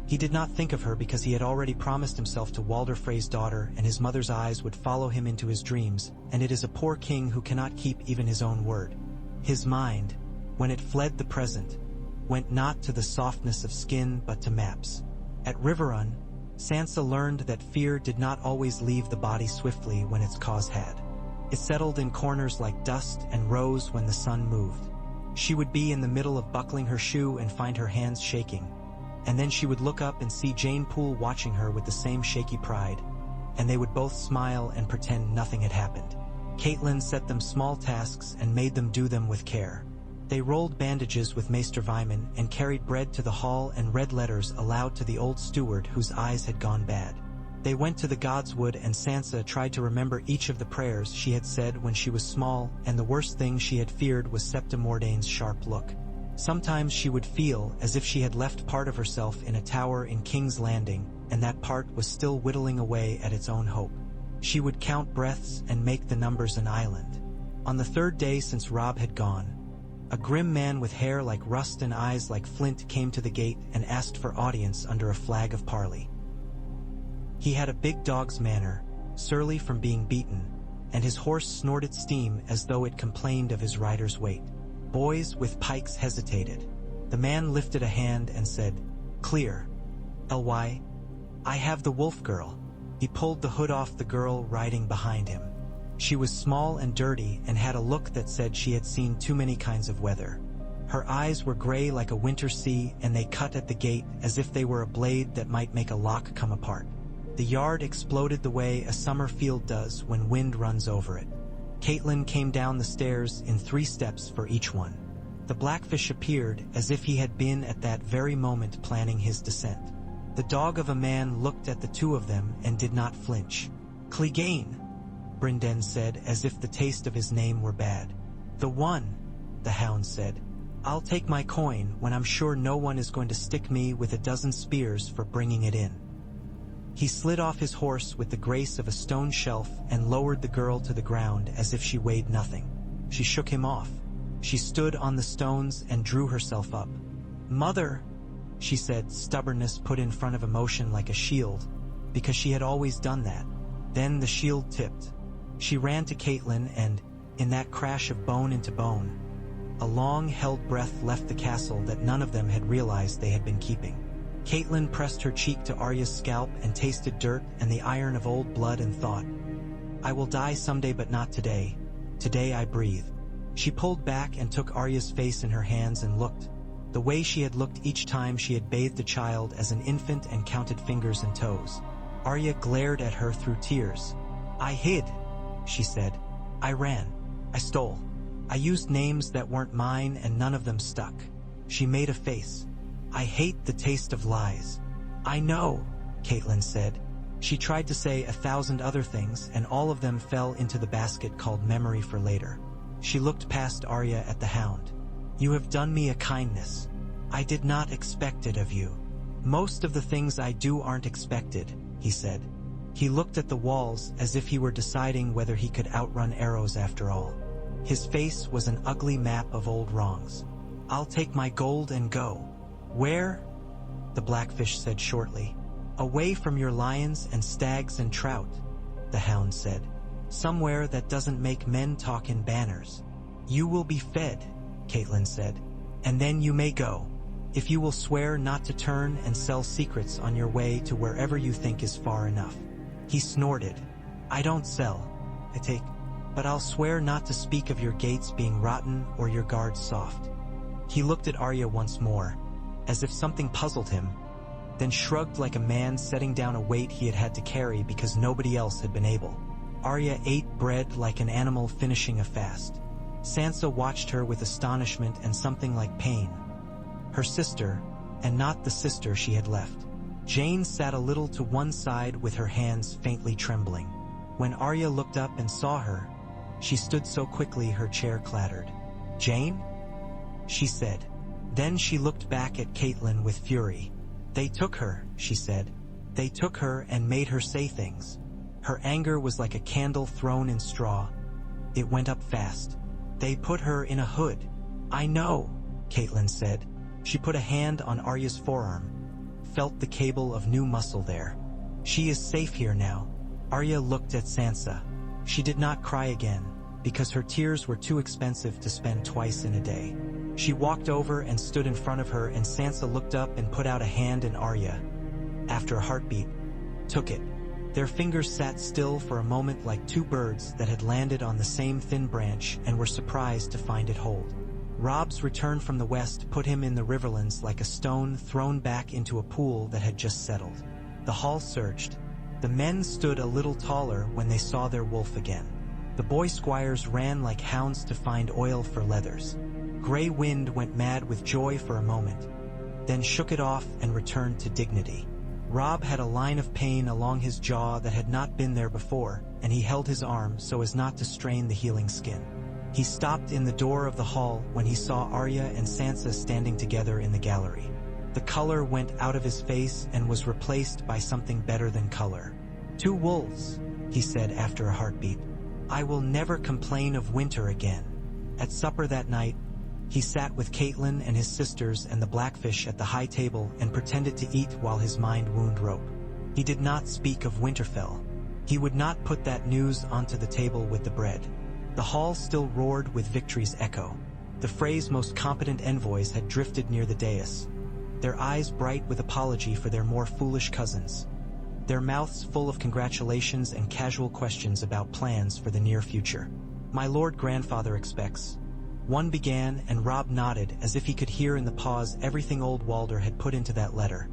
He did not think of her because he had already promised himself to Walder Frey's daughter, and his mother's eyes would follow him into his dreams, and it is a poor king who cannot keep even his own word. His mind, when it fled the present, went not to the softness of skin but to maps. At Riverrun, Sansa learned that fear did not always leave the body swiftly when its cause had. It settled in corners like dust and rose when the sun moved. She would be in the middle of buckling her shoe and find her hands shaking, and then she would look up and see Jane Poole watching her with the same shaky pride, and they would both smile and pretend nothing had happened. Catelyn set them small tasks and made them do them with care. They rolled bandages with Maester Vyman and carried bread to the hall and read letters aloud to the old steward whose eyes had gone bad. They went to the Godswood, and Sansa tried to remember each of the prayers she had said when she was small, and the worst thing she had feared was Septa Mordane's sharp look. Sometimes she would feel as if she had left part of herself in a tower in King's Landing, and that part was still whittling away at its own hope. She would count breaths and make the numbers an island. On the 3rd day since Robb had gone, a grim man with hair like rust and eyes like flint came to the gate and asked for audience under a flag of parley. He had a big dog's manner, surly from being beaten, and his horse snorted steam as though it complained of his rider's weight. Boys with pikes hesitated. The man lifted a hand and said, "Clear. Ly, I have the wolf girl." He pulled the hood off the girl riding behind him. She was small and dirty and had a look that said she had seen too many kinds of weather. Her eyes were gray like a winter sea, and they cut at the gate as if they were a blade that might make a lock come apart. The yard exploded the way a summer field does when wind runs over it. Catelyn came down the stairs in 3 steps for each one. The Blackfish appeared as if he had been at that very moment planning his descent. The dog of a man looked at the two of them and did not flinch. "Clegane," Brynden said, as if the taste of his name were bad. "The one," the hound said. "I'll take my coin when I'm sure no one is going to stick me with a dozen spears for bringing it in." He slid off his horse with the grace of a stone shelf and lowered the girl to the ground as if she weighed nothing. She shook him off. She stood on the stones and drew herself up. "Mother," she said, stubbornness put in front of emotion like a shield, because she had always done that. Then the shield tipped. She ran to Catelyn and, in that crash of bone into bone, A long-held breath left the castle that none of them had realized they had been keeping. Catelyn pressed her cheek to Arya's scalp and tasted dirt and the iron of old blood and thought, "I will die someday, but not today. Today I breathe." She pulled back and took Arya's face in her hands and looked, the way she had looked each time she had bathed the child as an infant and counted fingers and toes. Arya glared at her through tears. "I hid," she said. "I ran. I stole. I used names that weren't mine and none of them stuck." She made a face. "I hate the taste of lies." "I know," Catelyn said. She tried to say 1,000 other things, and all of them fell into the basket called memory for later. She looked past Arya at the Hound. "You have done me a kindness. I did not expect it of you." "Most of the things I do aren't expected," he said. He looked at the walls as if he were deciding whether he could outrun arrows after all. His face was an ugly map of old wrongs. "I'll take my gold and go." "Where?" the Blackfish said shortly. "Away from your lions and stags and trout," the Hound said. "Somewhere that doesn't make men talk in banners." "You will be fed," Catelyn said. "And then you may go. If you will swear not to turn and sell secrets on your way to wherever you think is far enough." He snorted. "I don't sell. I take. But I'll swear not to speak of your gates being rotten or your guards soft." He looked at Arya once more, as if something puzzled him, then shrugged like a man setting down a weight he had had to carry because nobody else had been able. Arya ate bread like an animal finishing a fast. Sansa watched her with astonishment and something like pain. Her sister, and not the sister she had left. Jane sat a little to one side with her hands faintly trembling. When Arya looked up and saw her, she stood so quickly her chair clattered. "Jane?" she said. Then she looked back at Catelyn with fury. "They took her," she said. "They took her and made her say things." Her anger was like a candle thrown in straw. It went up fast. "They put her in a hood." "I know," Catelyn said. She put a hand on Arya's forearm, felt the cable of new muscle there. "She is safe here now." Arya looked at Sansa. She did not cry again, because her tears were too expensive to spend twice in a day. She walked over and stood in front of her, and Sansa looked up and put out a hand, and Arya, after a heartbeat, took it. Their fingers sat still for a moment like two birds that had landed on the same thin branch and were surprised to find it hold. Robb's return from the west put him in the riverlands like a stone thrown back into a pool that had just settled. The hall surged. The men stood a little taller when they saw their wolf again. The boy squires ran like hounds to find oil for leathers. Grey Wind went mad with joy for a moment, then shook it off and returned to dignity. Robb had a line of pain along his jaw that had not been there before, and he held his arm so as not to strain the healing skin. He stopped in the door of the hall when he saw Arya and Sansa standing together in the gallery. The color went out of his face and was replaced by something better than color. "Two wolves," he said after a heartbeat. "I will never complain of winter again." At supper that night, he sat with Catelyn and his sisters and the Blackfish at the high table and pretended to eat while his mind wound Robb. He did not speak of Winterfell. He would not put that news onto the table with the bread. The hall still roared with victory's echo. The Frey's most competent envoys had drifted near the dais, their eyes bright with apology for their more foolish cousins, their mouths full of congratulations and casual questions about plans for the near future. "My Lord Grandfather expects," one began, and Robb nodded as if he could hear in the pause everything old Walder had put into that letter.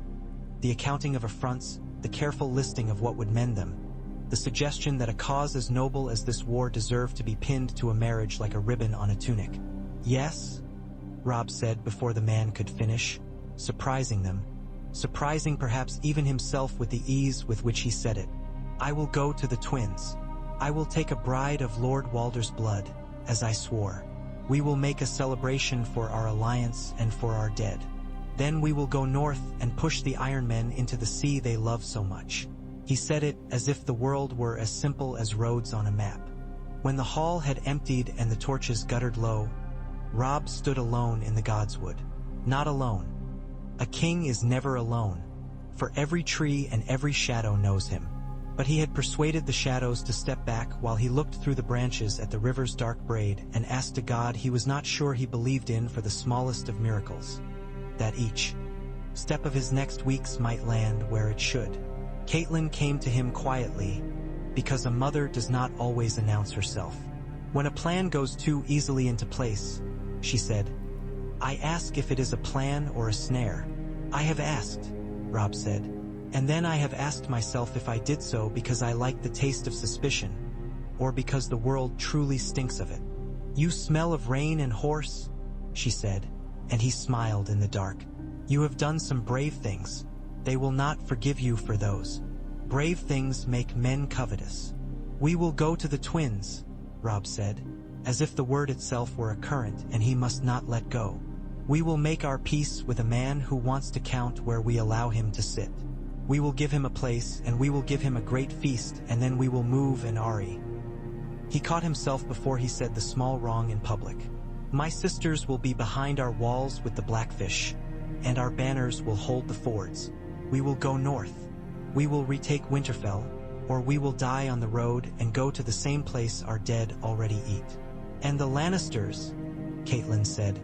The accounting of affronts, the careful listing of what would mend them, the suggestion that a cause as noble as this war deserved to be pinned to a marriage like a ribbon on a tunic. "Yes," Robb said before the man could finish, surprising them, surprising perhaps even himself with the ease with which he said it. "I will go to the twins. I will take a bride of Lord Walder's blood, as I swore. We will make a celebration for our alliance and for our dead. Then we will go north and push the Iron Men into the sea they love so much." He said it as if the world were as simple as roads on a map. When the hall had emptied and the torches guttered low, Robb stood alone in the Godswood. Not alone. A king is never alone, for every tree and every shadow knows him. But he had persuaded the shadows to step back while he looked through the branches at the river's dark braid and asked a god he was not sure he believed in for the smallest of miracles, that each step of his next weeks might land where it should. Catelyn came to him quietly, because a mother does not always announce herself. When a plan goes too easily into place, she said, "I ask if it is a plan or a snare." "I have asked," Robb said, "and then I have asked myself if I did so because I like the taste of suspicion, or because the world truly stinks of it." "You smell of rain and horse," she said, and he smiled in the dark. "You have done some brave things. They will not forgive you for those. Brave things make men covetous." "We will go to the twins," Robb said, as if the word itself were a current and he must not let go. "We will make our peace with a man who wants to count where we allow him to sit. We will give him a place, and we will give him a great feast, and then we will move in Arya." He caught himself before he said the small wrong in public. "My sisters will be behind our walls with the blackfish, and our banners will hold the fords. We will go north. We will retake Winterfell, or we will die on the road and go to the same place our dead already eat." "And the Lannisters," Catelyn said,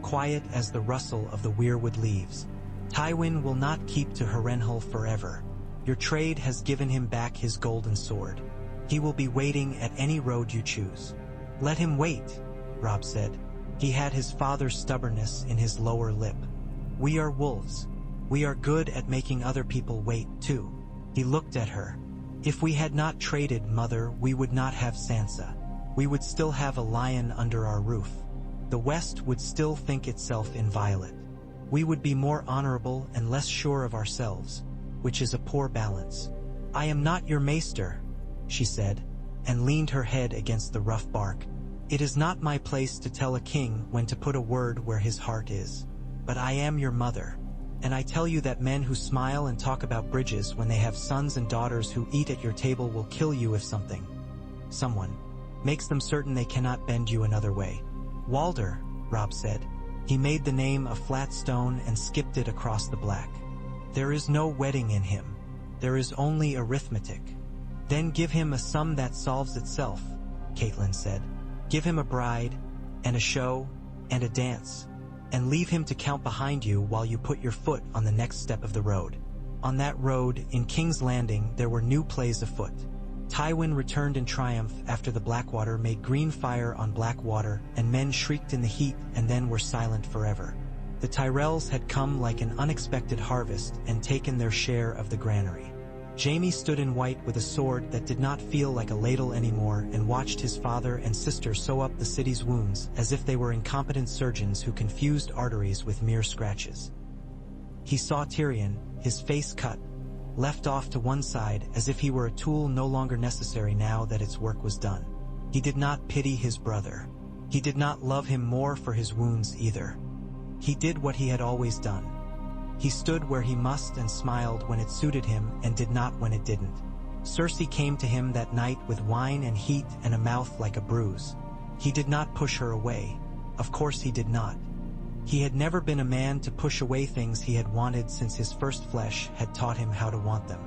quiet as the rustle of the weirwood leaves. "Tywin will not keep to Harrenhal forever. Your trade has given him back his golden sword. He will be waiting at any road you choose." "Let him wait," Robb said. He had his father's stubbornness in his lower lip. "We are wolves. We are good at making other people wait, too." He looked at her. "If we had not traded, Mother, we would not have Sansa. We would still have a lion under our roof. The West would still think itself inviolate. We would be more honorable and less sure of ourselves, which is a poor balance." "I am not your maester," she said, and leaned her head against the rough bark. "It is not my place to tell a king when to put a word where his heart is. But I am your mother, and I tell you that men who smile and talk about bridges when they have sons and daughters who eat at your table will kill you if someone makes them certain they cannot bend you another way." "Walder," Robb said. He made the name a flat stone and skipped it across the black. "There is no wedding in him. There is only arithmetic." "Then give him a sum that solves itself," Catelyn said. "Give him a bride, and a show, and a dance, and leave him to count behind you while you put your foot on the next step of the road." On that road, in King's Landing, there were new plays afoot. Tywin returned in triumph after the Blackwater made green fire on black water, and men shrieked in the heat and then were silent forever. The Tyrells had come like an unexpected harvest and taken their share of the granary. Jaime stood in white with a sword that did not feel like a ladle anymore and watched his father and sister sew up the city's wounds as if they were incompetent surgeons who confused arteries with mere scratches. He saw Tyrion, his face cut, left off to one side as if he were a tool no longer necessary now that its work was done. He did not pity his brother. He did not love him more for his wounds either. He did what he had always done. He stood where he must and smiled when it suited him and did not when it didn't. Cersei came to him that night with wine and heat and a mouth like a bruise. He did not push her away. Of course he did not. He had never been a man to push away things he had wanted since his first flesh had taught him how to want them.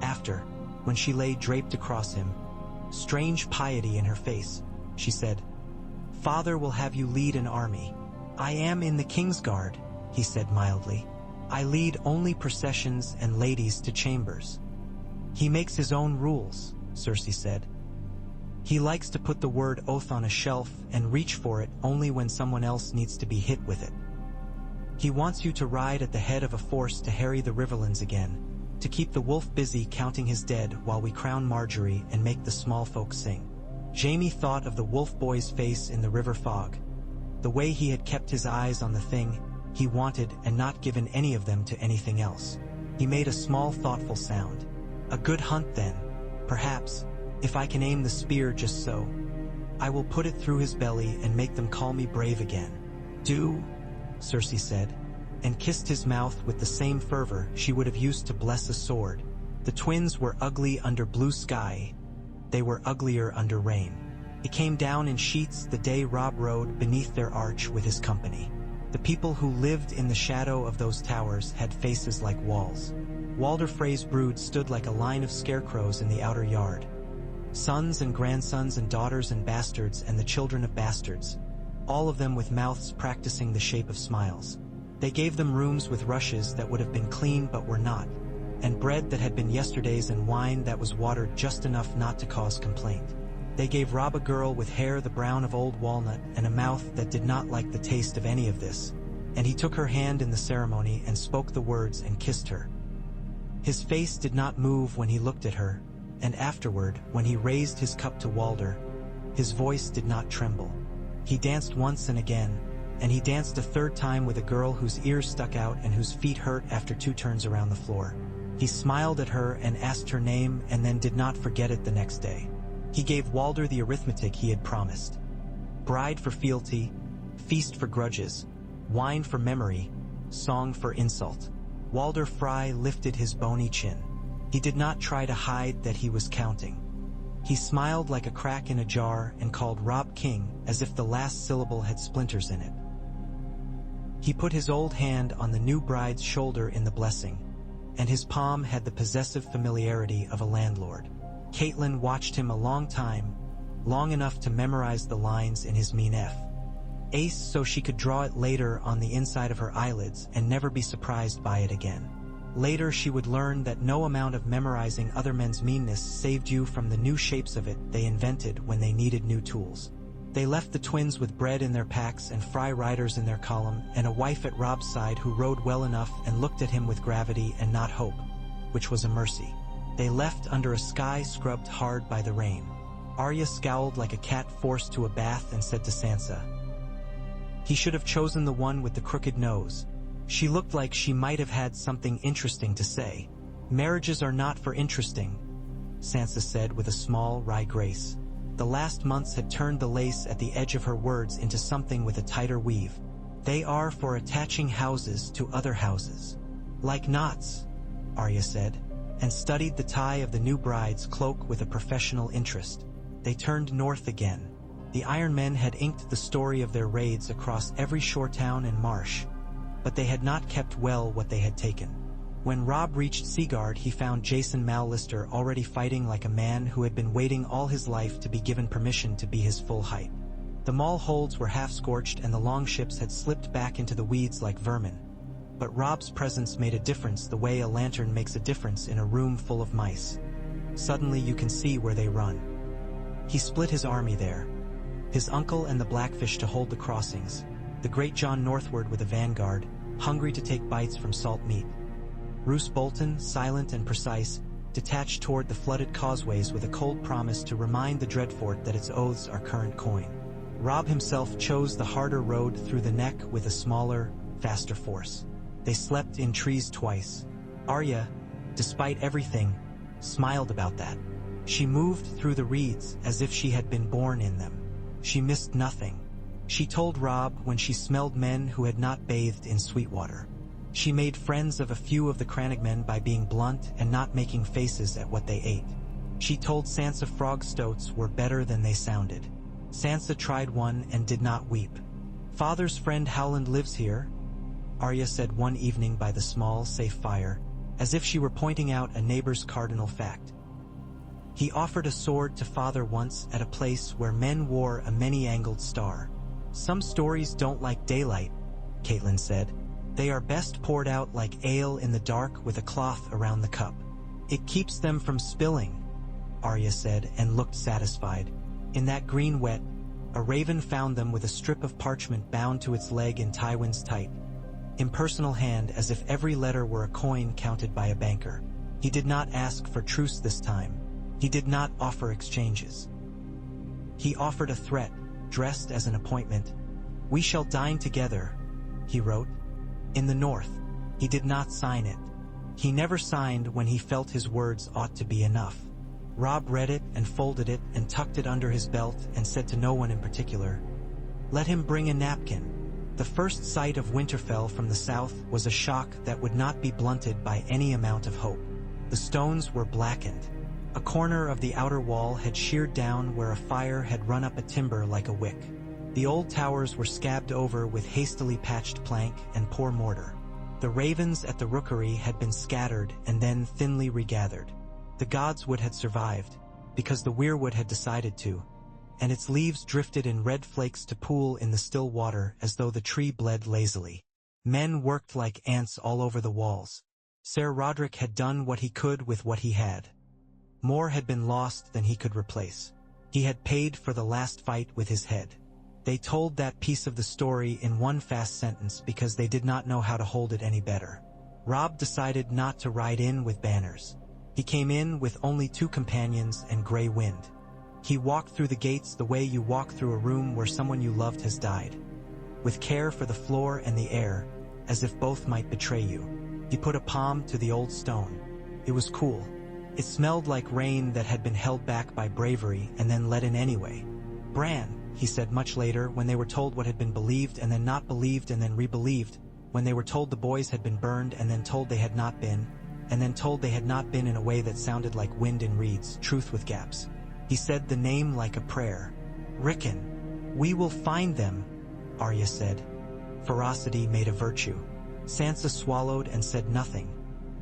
After, when she lay draped across him, strange piety in her face, she said, "Father will have you lead an army." "I am in the King's Guard," he said mildly. "I lead only processions and ladies to chambers." "He makes his own rules," Cersei said. "He likes to put the word oath on a shelf and reach for it only when someone else needs to be hit with it. He wants you to ride at the head of a force to harry the Riverlands again, to keep the wolf busy counting his dead while we crown Marjorie and make the small folk sing." Jaime thought of the wolf boy's face in the river fog, the way he had kept his eyes on the thing he wanted and not given any of them to anything else. He made a small thoughtful sound. "A good hunt then, perhaps, if I can aim the spear just so. I will put it through his belly and make them call me brave again." "Do," Cersei said, and kissed his mouth with the same fervor she would have used to bless a sword. The twins were ugly under blue sky. They were uglier under rain. It came down in sheets the day Robb rode beneath their arch with his company. The people who lived in the shadow of those towers had faces like walls. Walder Frey's brood stood like a line of scarecrows in the outer yard. Sons and grandsons and daughters and bastards and the children of bastards, all of them with mouths practicing the shape of smiles. They gave them rooms with rushes that would have been clean but were not, and bread that had been yesterday's and wine that was watered just enough not to cause complaint. They gave Robb a girl with hair the brown of old walnut and a mouth that did not like the taste of any of this, and he took her hand in the ceremony and spoke the words and kissed her. His face did not move when he looked at her, and afterward, when he raised his cup to Walder, his voice did not tremble. He danced once and again, and he danced a third time with a girl whose ears stuck out and whose feet hurt after 2 turns around the floor. He smiled at her and asked her name and then did not forget it the next day. He gave Walder the arithmetic he had promised. Bride for fealty, feast for grudges, wine for memory, song for insult. Walder Frey lifted his bony chin. He did not try to hide that he was counting. He smiled like a crack in a jar and called Robb king as if the last syllable had splinters in it. He put his old hand on the new bride's shoulder in the blessing, and his palm had the possessive familiarity of a landlord. Catelyn watched him a long time, long enough to memorize the lines in his mean F. Ace so she could draw it later on the inside of her eyelids and never be surprised by it again. Later she would learn that no amount of memorizing other men's meanness saved you from the new shapes of it they invented when they needed new tools. They left the twins with bread in their packs and Frey riders in their column and a wife at Robb's side who rode well enough and looked at him with gravity and not hope, which was a mercy. They left under a sky scrubbed hard by the rain. Arya scowled like a cat forced to a bath and said to Sansa, "He should have chosen the one with the crooked nose." She looked like she might have had something interesting to say. "Marriages are not for interesting," Sansa said with a small, wry grace. The last months had turned the lace at the edge of her words into something with a tighter weave. "They are for attaching houses to other houses." "Like knots," Arya said, and studied the tie of the new bride's cloak with a professional interest. They turned north again. The Iron Men had inked the story of their raids across every shore town and marsh, but they had not kept well what they had taken. When Robb reached Seaguard, he found Jason Lannister already fighting like a man who had been waiting all his life to be given permission to be his full height. The maul holds were half-scorched and the longships had slipped back into the weeds like vermin. But Robb's presence made a difference the way a lantern makes a difference in a room full of mice. Suddenly you can see where they run. He split his army there. His uncle and the Blackfish to hold the crossings, the Great John northward with a vanguard, hungry to take bites from salt meat. Roose Bolton, silent and precise, detached toward the flooded causeways with a cold promise to remind the Dreadfort that its oaths are current coin. Robb himself chose the harder road through the neck with a smaller, faster force. They slept in trees twice. Arya, despite everything, smiled about that. She moved through the reeds as if she had been born in them. She missed nothing. She told Robb when she smelled men who had not bathed in sweet water. She made friends of a few of the Crannogmen by being blunt and not making faces at what they ate. She told Sansa frog stoats were better than they sounded. Sansa tried one and did not weep. "Father's friend Howland lives here," Arya said one evening by the small, safe fire, as if she were pointing out a neighbor's cardinal fact. "He offered a sword to father once at a place where men wore a many-angled star." "Some stories don't like daylight," Catelyn said. "They are best poured out like ale in the dark with a cloth around the cup. It keeps them from spilling," Arya said and looked satisfied. In that green wet, a raven found them with a strip of parchment bound to its leg in Tywin's tight, impersonal hand as if every letter were a coin counted by a banker. He did not ask for truce this time. He did not offer exchanges. He offered a threat, dressed as an appointment. "We shall dine together," he wrote. In the north, he did not sign it. He never signed when he felt his words ought to be enough. Robb read it and folded it and tucked it under his belt and said to no one in particular, "Let him bring a napkin." The first sight of Winterfell from the south was a shock that would not be blunted by any amount of hope. The stones were blackened. A corner of the outer wall had sheared down where a fire had run up a timber like a wick. The old towers were scabbed over with hastily patched plank and poor mortar. The ravens at the rookery had been scattered and then thinly regathered. The godswood had survived, because the weirwood had decided to, and its leaves drifted in red flakes to pool in the still water as though the tree bled lazily. Men worked like ants all over the walls. Ser Roderick had done what he could with what he had. More had been lost than he could replace. He had paid for the last fight with his head. They told that piece of the story in one fast sentence because they did not know how to hold it any better. Robb decided not to ride in with banners. He came in with only 2 companions and Grey Wind. He walked through the gates the way you walk through a room where someone you loved has died, with care for the floor and the air, as if both might betray you. He put a palm to the old stone. It was cool. It smelled like rain that had been held back by bravery and then let in anyway. Bran, he said much later, when they were told what had been believed and then not believed and then rebelieved, when they were told the boys had been burned and then told they had not been, and then told they had not been in a way that sounded like wind in reeds, truth with gaps. He said the name like a prayer. Rickon. We will find them, Arya said. Ferocity made a virtue. Sansa swallowed and said nothing,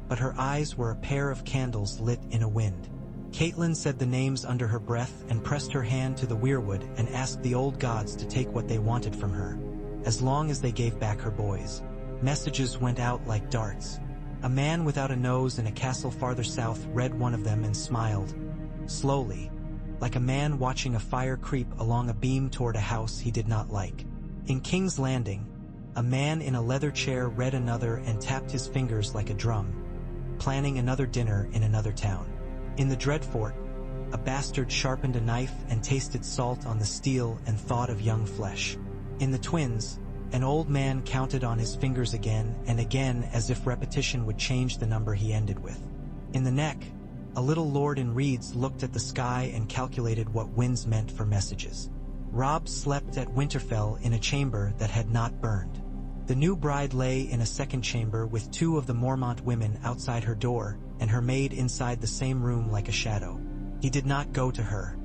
but her eyes were a pair of candles lit in a wind. Catelyn said the names under her breath and pressed her hand to the weirwood and asked the old gods to take what they wanted from her, as long as they gave back her boys. Messages went out like darts. A man without a nose in a castle farther south read one of them and smiled, slowly, like a man watching a fire creep along a beam toward a house he did not like. In King's Landing, a man in a leather chair read another and tapped his fingers like a drum, planning another dinner in another town. In the Dreadfort, a bastard sharpened a knife and tasted salt on the steel and thought of young flesh. In the Twins, an old man counted on his fingers again and again as if repetition would change the number he ended with. In the Neck, a little lord in reeds looked at the sky and calculated what winds meant for messages. Robb slept at Winterfell in a chamber that had not burned. The new bride lay in a second chamber with 2 of the Mormont women outside her door and her maid inside the same room like a shadow. He did not go to her.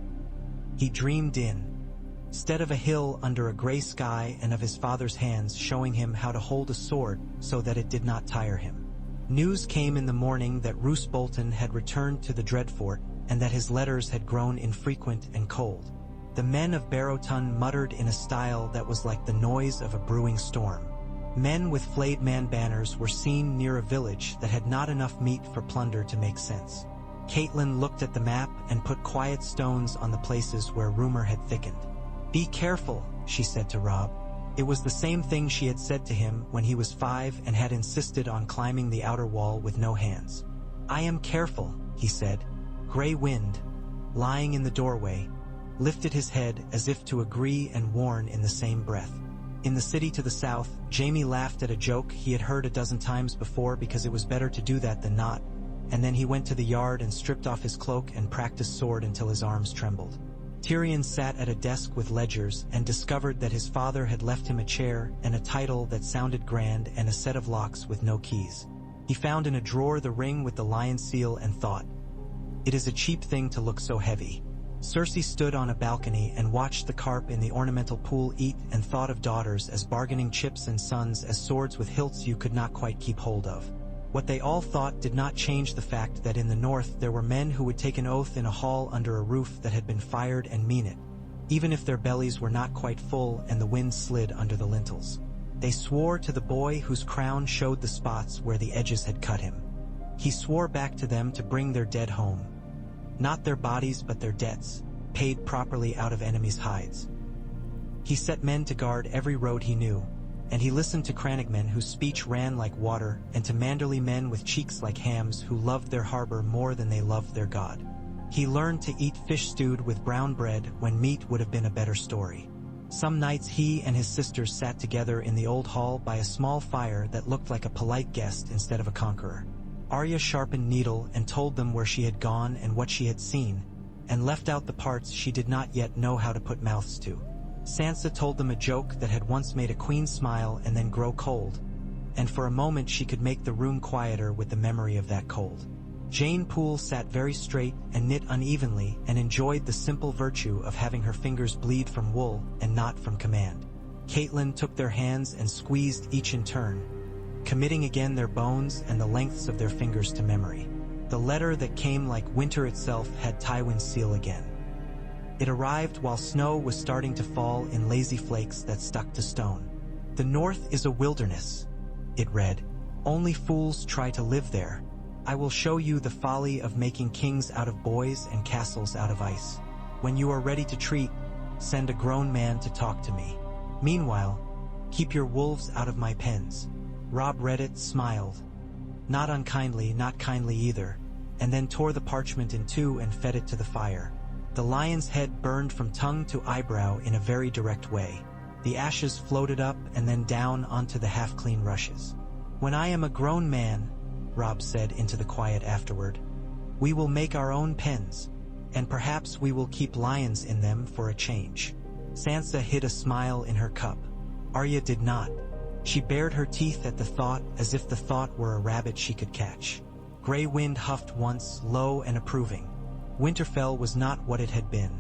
He dreamed instead of a hill under a gray sky and of his father's hands showing him how to hold a sword so that it did not tire him. News came in the morning that Roose Bolton had returned to the Dreadfort and that his letters had grown infrequent and cold. The men of Barrowton muttered in a style that was like the noise of a brewing storm. Men with flayed man banners were seen near a village that had not enough meat for plunder to make sense. Catelyn looked at the map and put quiet stones on the places where rumor had thickened. "Be careful," she said to Robb. It was the same thing she had said to him when he was 5 and had insisted on climbing the outer wall with no hands. "I am careful," he said. Grey Wind, lying in the doorway, lifted his head as if to agree and warn in the same breath. In the city to the south, Jaime laughed at a joke he had heard a dozen times before because it was better to do that than not, and then he went to the yard and stripped off his cloak and practiced sword until his arms trembled. Tyrion sat at a desk with ledgers and discovered that his father had left him a chair and a title that sounded grand and a set of locks with no keys. He found in a drawer the ring with the lion seal and thought, "It is a cheap thing to look so heavy." Cersei stood on a balcony and watched the carp in the ornamental pool eat and thought of daughters as bargaining chips and sons as swords with hilts you could not quite keep hold of. What they all thought did not change the fact that in the north there were men who would take an oath in a hall under a roof that had been fired and mean it, even if their bellies were not quite full and the wind slid under the lintels. They swore to the boy whose crown showed the spots where the edges had cut him. He swore back to them to bring their dead home. Not their bodies but their debts, paid properly out of enemies' hides. He set men to guard every road he knew, and he listened to crannogmen whose speech ran like water and to manderly men with cheeks like hams who loved their harbor more than they loved their god. He learned to eat fish stewed with brown bread when meat would have been a better story. Some nights he and his sisters sat together in the old hall by a small fire that looked like a polite guest instead of a conqueror. Arya sharpened needle and told them where she had gone and what she had seen, and left out the parts she did not yet know how to put mouths to. Sansa told them a joke that had once made a queen smile and then grow cold, and for a moment she could make the room quieter with the memory of that cold. Jane Poole sat very straight and knit unevenly and enjoyed the simple virtue of having her fingers bleed from wool and not from command. Catelyn took their hands and squeezed each in turn, committing again their bones and the lengths of their fingers to memory. The letter that came like winter itself had Tywin's seal again. It arrived while snow was starting to fall in lazy flakes that stuck to stone. "The north is a wilderness," it read. "Only fools try to live there. I will show you the folly of making kings out of boys and castles out of ice. When you are ready to treat, send a grown man to talk to me. Meanwhile, keep your wolves out of my pens." Robb read it, smiled. Not unkindly, not kindly either, and then tore the parchment in two and fed it to the fire. The lion's head burned from tongue to eyebrow in a very direct way. The ashes floated up and then down onto the half-clean rushes. "When I am a grown man," Robb said into the quiet afterward, "we will make our own pens, and perhaps we will keep lions in them for a change." Sansa hid a smile in her cup. Arya did not. She bared her teeth at the thought, as if the thought were a rabbit she could catch. Grey wind huffed once, low and approving. Winterfell was not what it had been.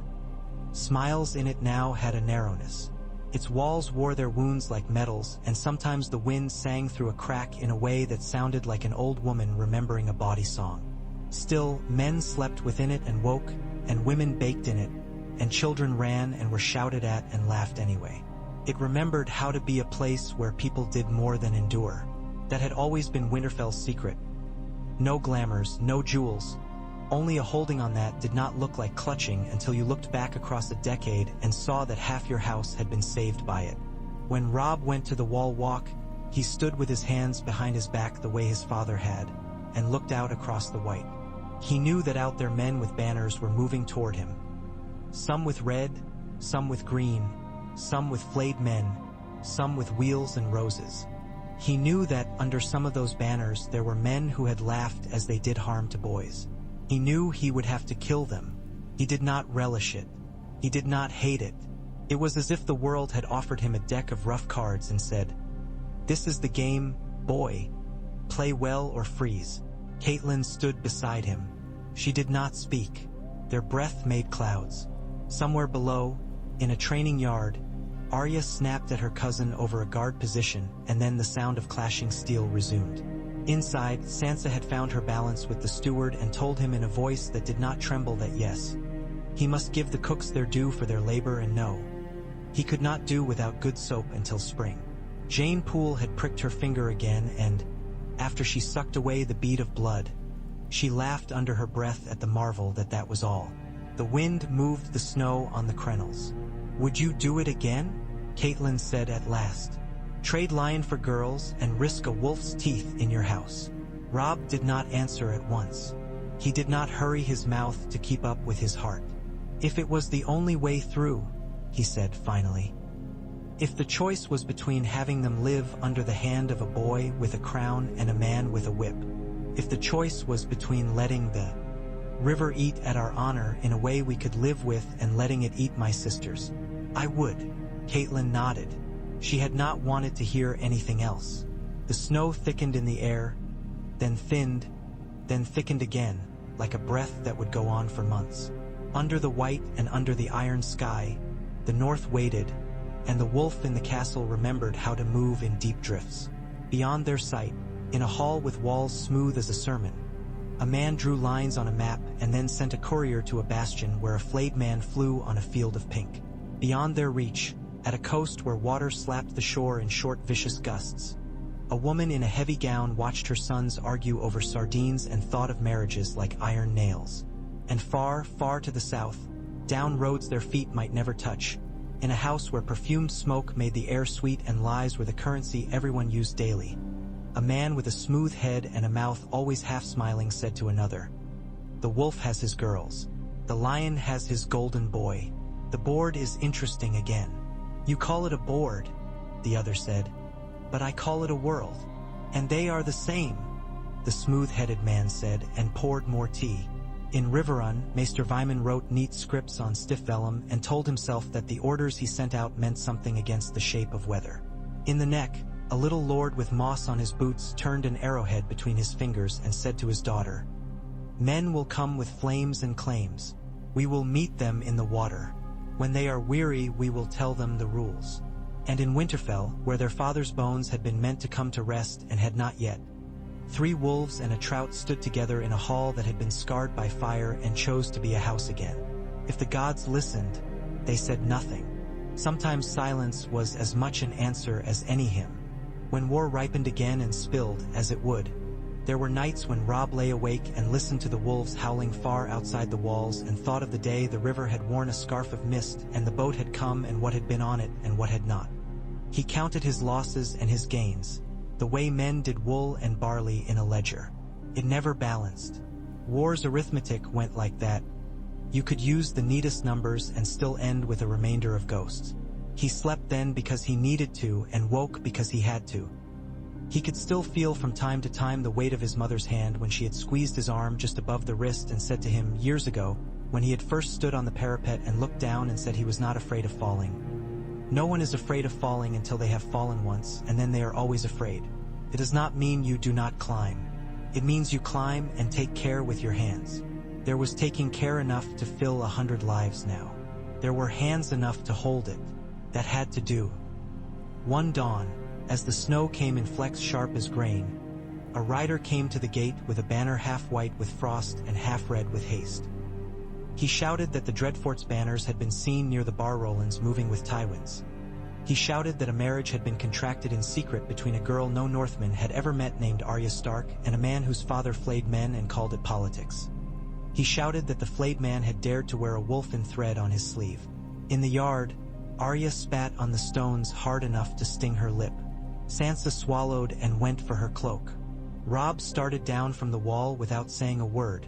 Smiles in it now had a narrowness. Its walls wore their wounds like medals, and sometimes the wind sang through a crack in a way that sounded like an old woman remembering a bawdy song. Still, men slept within it and woke, and women baked in it, and children ran and were shouted at and laughed anyway. It remembered how to be a place where people did more than endure. That had always been Winterfell's secret. No glamours, no jewels. Only a holding on that did not look like clutching until you looked back across a decade and saw that half your house had been saved by it. When Robb went to the wall walk, he stood with his hands behind his back the way his father had, and looked out across the white. He knew that out there men with banners were moving toward him. Some with red, some with green, some with flayed men, some with wheels and roses. He knew that under some of those banners there were men who had laughed as they did harm to boys. He knew he would have to kill them. He did not relish it. He did not hate it. It was as if the world had offered him a deck of rough cards and said, "This is the game, boy. Play well or freeze." Catelyn stood beside him. She did not speak. Their breath made clouds. Somewhere below, in a training yard, Arya snapped at her cousin over a guard position, and then the sound of clashing steel resumed. Inside, Sansa had found her balance with the steward and told him in a voice that did not tremble that yes, he must give the cooks their due for their labor, and no, he could not do without good soap until spring. Jane Poole had pricked her finger again, and, after she sucked away the bead of blood, she laughed under her breath at the marvel that was all. The wind moved the snow on the crenels. "Would you do it again?" Catelyn said at last. "Trade lion for girls and risk a wolf's teeth in your house?" Robb did not answer at once. He did not hurry his mouth to keep up with his heart. "If it was the only way through," he said finally. "If the choice was between having them live under the hand of a boy with a crown and a man with a whip, if the choice was between letting the river eat at our honor in a way we could live with and letting it eat my sisters, I would." Catelyn nodded. She had not wanted to hear anything else. The snow thickened in the air, then thinned, then thickened again, like a breath that would go on for months. Under the white and under the iron sky, the north waited, and the wolf in the castle remembered how to move in deep drifts. Beyond their sight, in a hall with walls smooth as a sermon, a man drew lines on a map and then sent a courier to a bastion where a flayed man flew on a field of pink. Beyond their reach, at a coast where water slapped the shore in short, vicious gusts, a woman in a heavy gown watched her sons argue over sardines and thought of marriages like iron nails. And far, far to the south, down roads their feet might never touch, in a house where perfumed smoke made the air sweet and lies were the currency everyone used daily, a man with a smooth head and a mouth always half-smiling said to another, "The wolf has his girls. The lion has his golden boy. The board is interesting again." "You call it a board," the other said, "but I call it a world. And they are the same," the smooth-headed man said, and poured more tea. In Riverrun, Maester Vyman wrote neat scripts on stiff vellum and told himself that the orders he sent out meant something against the shape of weather. In the neck, a little lord with moss on his boots turned an arrowhead between his fingers and said to his daughter, "Men will come with flames and claims. We will meet them in the water. When they are weary, we will tell them the rules. And in Winterfell, where their father's bones had been meant to come to rest and had not yet, 3 wolves and a trout stood together in a hall that had been scarred by fire and chose to be a house again. If the gods listened, they said nothing. Sometimes silence was as much an answer as any hymn. When war ripened again and spilled, as it would, there were nights when Robb lay awake and listened to the wolves howling far outside the walls and thought of the day the river had worn a scarf of mist and the boat had come and what had been on it and what had not. He counted his losses and his gains, the way men did wool and barley in a ledger. It never balanced. War's arithmetic went like that. You could use the neatest numbers and still end with a remainder of ghosts. He slept then because he needed to and woke because he had to. He could still feel from time to time the weight of his mother's hand when she had squeezed his arm just above the wrist and said to him years ago, when he had first stood on the parapet and looked down and said he was not afraid of falling. No one is afraid of falling until they have fallen once, and then they are always afraid. It does not mean you do not climb. It means you climb and take care with your hands. There was taking care enough to fill 100 lives now. There were hands enough to hold it. That had to do. One dawn, as the snow came in flecks sharp as grain, a rider came to the gate with a banner half white with frost and half red with haste. He shouted that the Dreadfort's banners had been seen near the bar Rolands moving with Tywin's. He shouted that a marriage had been contracted in secret between a girl no Northman had ever met named Arya Stark and a man whose father flayed men and called it politics. He shouted that the flayed man had dared to wear a wolf-in thread on his sleeve. In the yard, Arya spat on the stones hard enough to sting her lip. Sansa swallowed and went for her cloak. Robb started down from the wall without saying a word,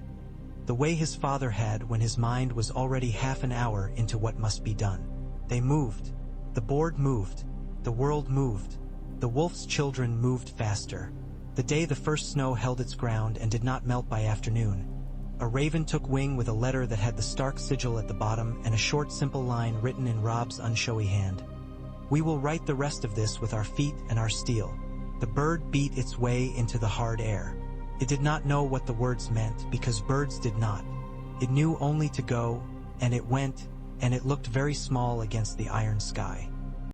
the way his father had when his mind was already half an hour into what must be done. They moved. The board moved. The world moved. The wolf's children moved faster. The day the first snow held its ground and did not melt by afternoon, a raven took wing with a letter that had the Stark sigil at the bottom and a short simple line written in Robb's unshowy hand. We will write the rest of this with our feet and our steel. The bird beat its way into the hard air. It did not know what the words meant because birds did not. It knew only to go, and it went, and it looked very small against the iron sky.